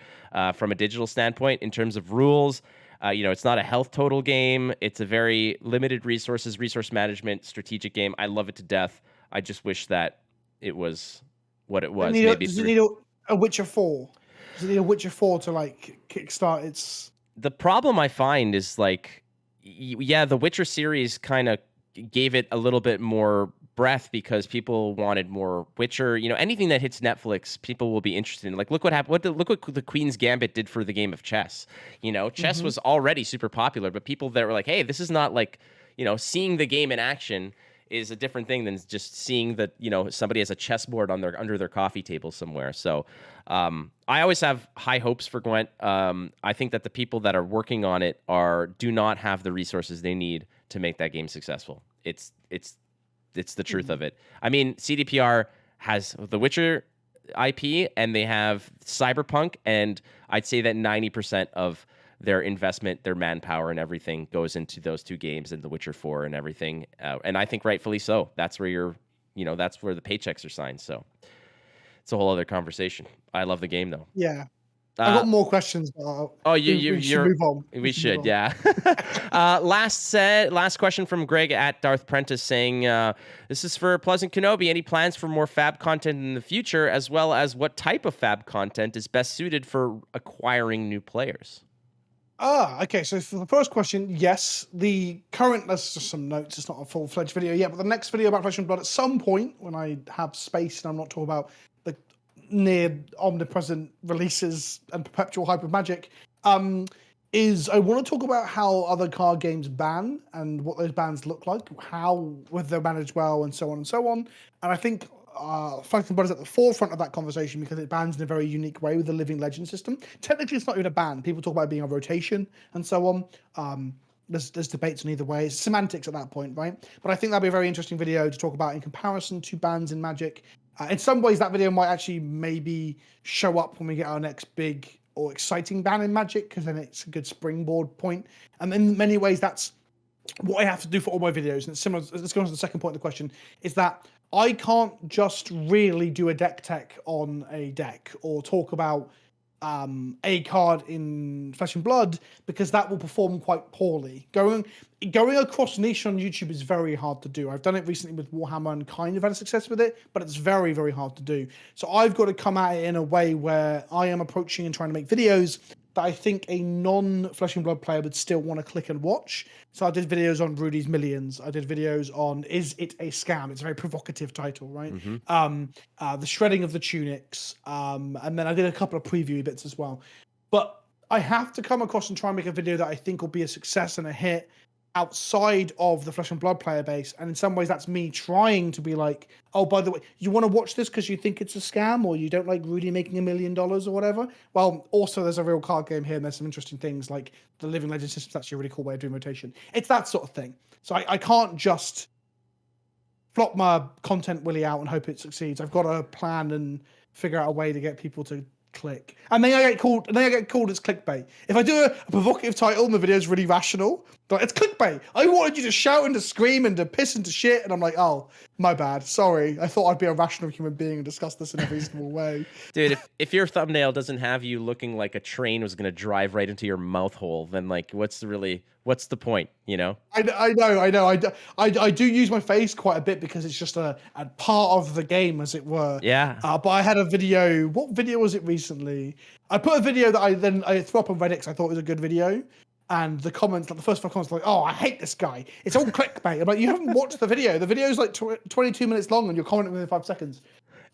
from a digital standpoint in terms of rules. It's not a health total game. It's a very limited resource management, strategic game. I love it to death. I just wish that it was what it was. Does it need a Witcher 4? Does it need a Witcher 4 to like kickstart its... The problem I find is like, the Witcher series kind of gave it a little bit more breath because people wanted more Witcher. Anything that hits Netflix, people will be interested in. Like, look what happened. Look what the Queen's Gambit did for the game of chess. Chess was already super popular, but people that were like, hey, this is not like, seeing the game in action is a different thing than just seeing that, somebody has a chessboard under their coffee table somewhere. So I always have high hopes for Gwent. I think that the people that are working on it do not have the resources they need to make that game successful. It's the truth of it. I mean, CDPR has the Witcher IP and they have Cyberpunk, and I'd say that 90% of their investment, their manpower and everything goes into those two games and The Witcher 4 and everything. And I think rightfully so. That's where that's where the paychecks are signed. So it's a whole other conversation. I love the game though. Yeah. I've got more questions. But we should move on. We should, yeah. Last question from Greg at Darth Prentice saying, this is for PleasantKenobi. Any plans for more fab content in the future, as well as what type of fab content is best suited for acquiring new players? Okay. So for the first question, yes. The current, that's just some notes. It's not a full-fledged video yet, but the next video about Flesh and Blood at some point when I have space and I'm not talking about the near omnipresent releases and perpetual hype of Magic, is I want to talk about how other card games ban and what those bans look like, whether they're managed well, and so on and so on. And I think Flake is at the forefront of that conversation because it bans in a very unique way with the Living Legend system. Technically, it's not even a ban. People talk about it being a rotation and so on. There's debates on either way. It's semantics at that point, right? But I think that'd be a very interesting video to talk about in comparison to bans in Magic. In some ways, that video might actually maybe show up when we get our next big or exciting ban in Magic, because then it's a good springboard point. And in many ways, that's what I have to do for all my videos. And it's similar. Let's go on to the second point of the question: is that I can't just really do a deck tech on a deck or talk about a card in Flesh and Blood, because that will perform quite poorly. Going across niche on YouTube is very hard to do. I've done it recently with Warhammer and kind of had success with it, but it's very, very hard to do. So I've got to come at it in a way where I am approaching and trying to make videos that I think a non-Flesh and Blood player would still want to click and watch. So I did videos on Rudy's Millions. I did videos on Is It a Scam? It's a very provocative title, right? The Shredding of the Tunics. And then I did a couple of preview bits as well. But I have to come across and try and make a video that I think will be a success and a hit outside of the Flesh and Blood player base. And in some ways, that's me trying to be like, oh, by the way, you want to watch this because you think it's a scam, or you don't like Rudy making $1 million or whatever? Well, also, there's a real card game here, and there's some interesting things like the Living Legend system's actually a really cool way of doing rotation. It's that sort of thing. So I can't just flop my content willy out and hope it succeeds. I've got to plan and figure out a way to get people to click. And then I get called it's clickbait. If I do a provocative title and the video is really rational, like, it's clickbait. I wanted you to shout and to scream and to piss and to shit, and I'm like, oh, my bad. Sorry. I thought I'd be a rational human being and discuss this in a reasonable way. Dude, if your thumbnail doesn't have you looking like a train was going to drive right into your mouth hole, then like what's the point, you know? I know. I do use my face quite a bit because it's just a part of the game, as it were. Yeah. But I had a video. What video was it recently? I put a video that I threw up on Reddit because I thought it was a good video. And the comments, like the first 5 comments, were like, oh, I hate this guy. It's all clickbait. I'm like, you haven't watched the video. The video is like 22 minutes long and you're commenting within 5 seconds.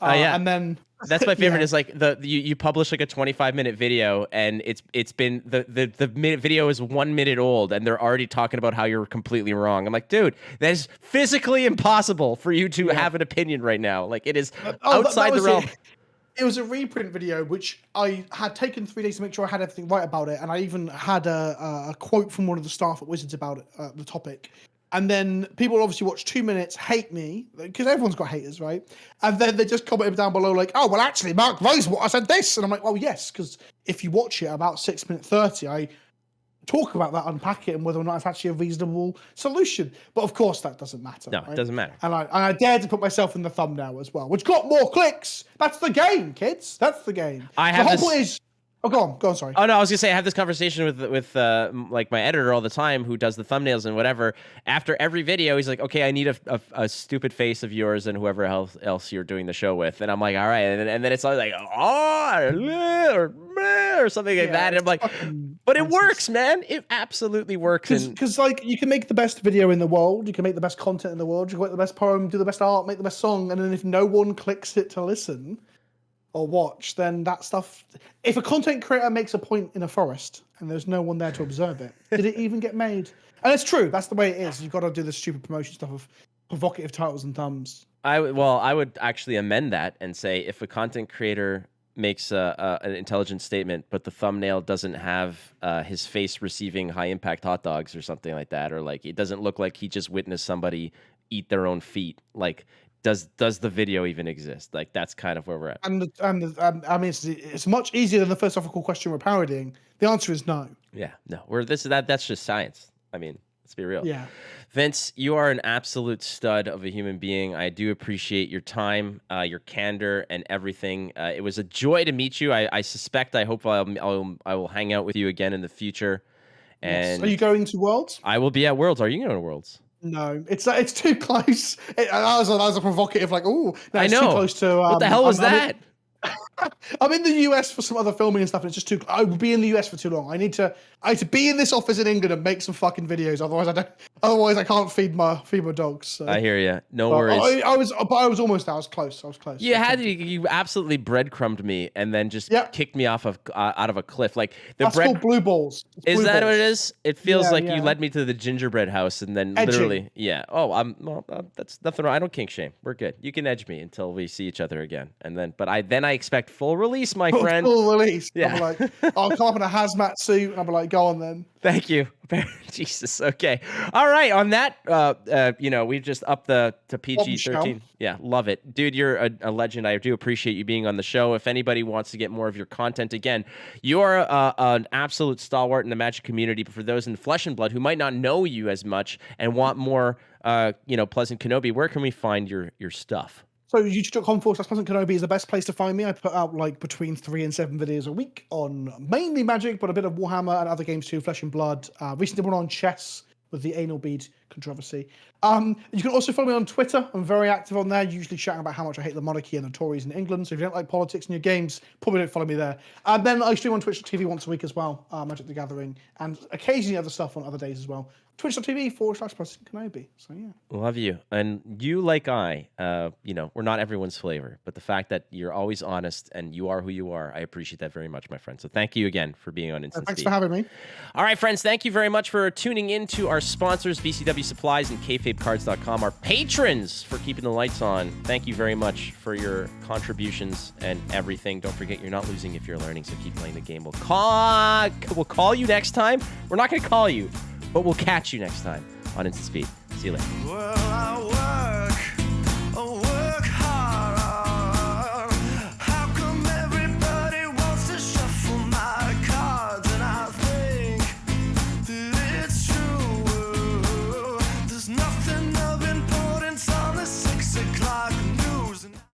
Yeah. And then that's my favorite is like you publish like a 25-minute video and it's been the video is 1 minute old and they're already talking about how you're completely wrong. I'm like, dude, that is physically impossible for you to have an opinion right now. Like, it is outside the realm. It was a reprint video, which I had taken 3 days to make sure I had everything right about it. And I even had a quote from one of the staff at Wizards about it, the topic. And then people obviously watch 2 minutes, hate me, because everyone's got haters, right? And then they just commented down below like, oh, well, actually, Mark Rosewater said this. And I'm like, well, yes, because if you watch it about 6 minutes 30, I talk about that, unpack it, and whether or not it's actually a reasonable solution. But of course, that doesn't matter. No, right? It doesn't matter. And I dared to put myself in the thumbnail as well, which got more clicks. That's the game, kids. That's the game. I have the whole point is. Oh, go on. Sorry. Oh no, I was gonna say I have this conversation with like my editor all the time, who does the thumbnails and whatever. After every video, he's like, "Okay, I need a stupid face of yours and whoever else you're doing the show with." And I'm like, "All right," and then it's like, "Oh," or something like that. And I'm like, "But it works, man! It absolutely works." Because like you can make the best video in the world, you can make the best content in the world, you can make the best poem, do the best art, make the best song, and then if no one clicks it to listen or watch, then that stuff. If a content creator makes a point in a forest and there's no one there to observe it, did it even get made? And it's true. That's the way it is. You've got to do the stupid promotion stuff of provocative titles and thumbs. I would actually amend that and say if a content creator makes an intelligent statement, but the thumbnail doesn't have his face receiving high impact hot dogs or something like that, or like it doesn't look like he just witnessed somebody eat their own feet, like. Does the video even exist? Like, that's kind of where we're at. I mean, it's much easier than the philosophical question we're parodying. The answer is no. Yeah, no. That's just science. I mean, let's be real. Yeah. Vince, you are an absolute stud of a human being. I do appreciate your time, your candor, and everything. It was a joy to meet you. I hope I will hang out with you again in the future. And yes. Are you going to Worlds? I will be at Worlds. Are you going to Worlds? No, it's too close. That was a provocative, like, oh, no, it's I know. Too close to. What the hell was that? I'm in the US for some other filming and stuff, and it's just too. I would be in the US for too long. I need to be in this office in England and make some fucking videos. Otherwise, I can't feed my dogs. So. I hear you. No worries. I was almost there. I was close. You absolutely breadcrumbed me and then just kicked me out of a cliff. Like that's called blue balls. Is that what it is? It feels like you led me to the gingerbread house and then literally, yeah. Oh, that's nothing wrong. I don't kink shame. We're good. You can edge me until we see each other again, and then, but I expect at full release, my friend. Full release. Yeah. I'll be like, I'll come up in a hazmat suit and I'll be like, go on then. Thank you. Jesus. Okay. All right. On that, we've just upped to PG-13. Yeah. Love it. Dude, you're a legend. I do appreciate you being on the show. If anybody wants to get more of your content, again, you're an absolute stalwart in the Magic community. But for those in flesh and blood who might not know you as much and want more, PleasantKenobi, where can we find your stuff? So youtube.com/PleasantKenobi is the best place to find me. I put out like between 3 and 7 videos a week on mainly Magic, but a bit of Warhammer and other games too, Flesh and Blood. Recently one on chess with the anal bead controversy. You can also follow me on Twitter. I'm very active on there, usually chatting about how much I hate the monarchy and the Tories in England. So if you don't like politics in your games, probably don't follow me there. And then I stream on Twitch TV once a week as well, Magic the Gathering, and occasionally other stuff on other days as well. Twitch.tv/PleasantKenobi. So yeah. Love you. And you, like I, we're not everyone's flavor, but the fact that you're always honest and you are who you are, I appreciate that very much, my friend. So thank you again for being on Instant Thanks Speed. for having me. All right, friends, thank you very much for tuning in to our sponsors, BCW Supplies and KayfabeCards.com, our patrons for keeping the lights on. Thank you very much for your contributions and everything. Don't forget, you're not losing if you're learning, so keep playing the game. We'll call you next time. We're not going to call you, but we'll catch you next time on Instant Speed. See you later.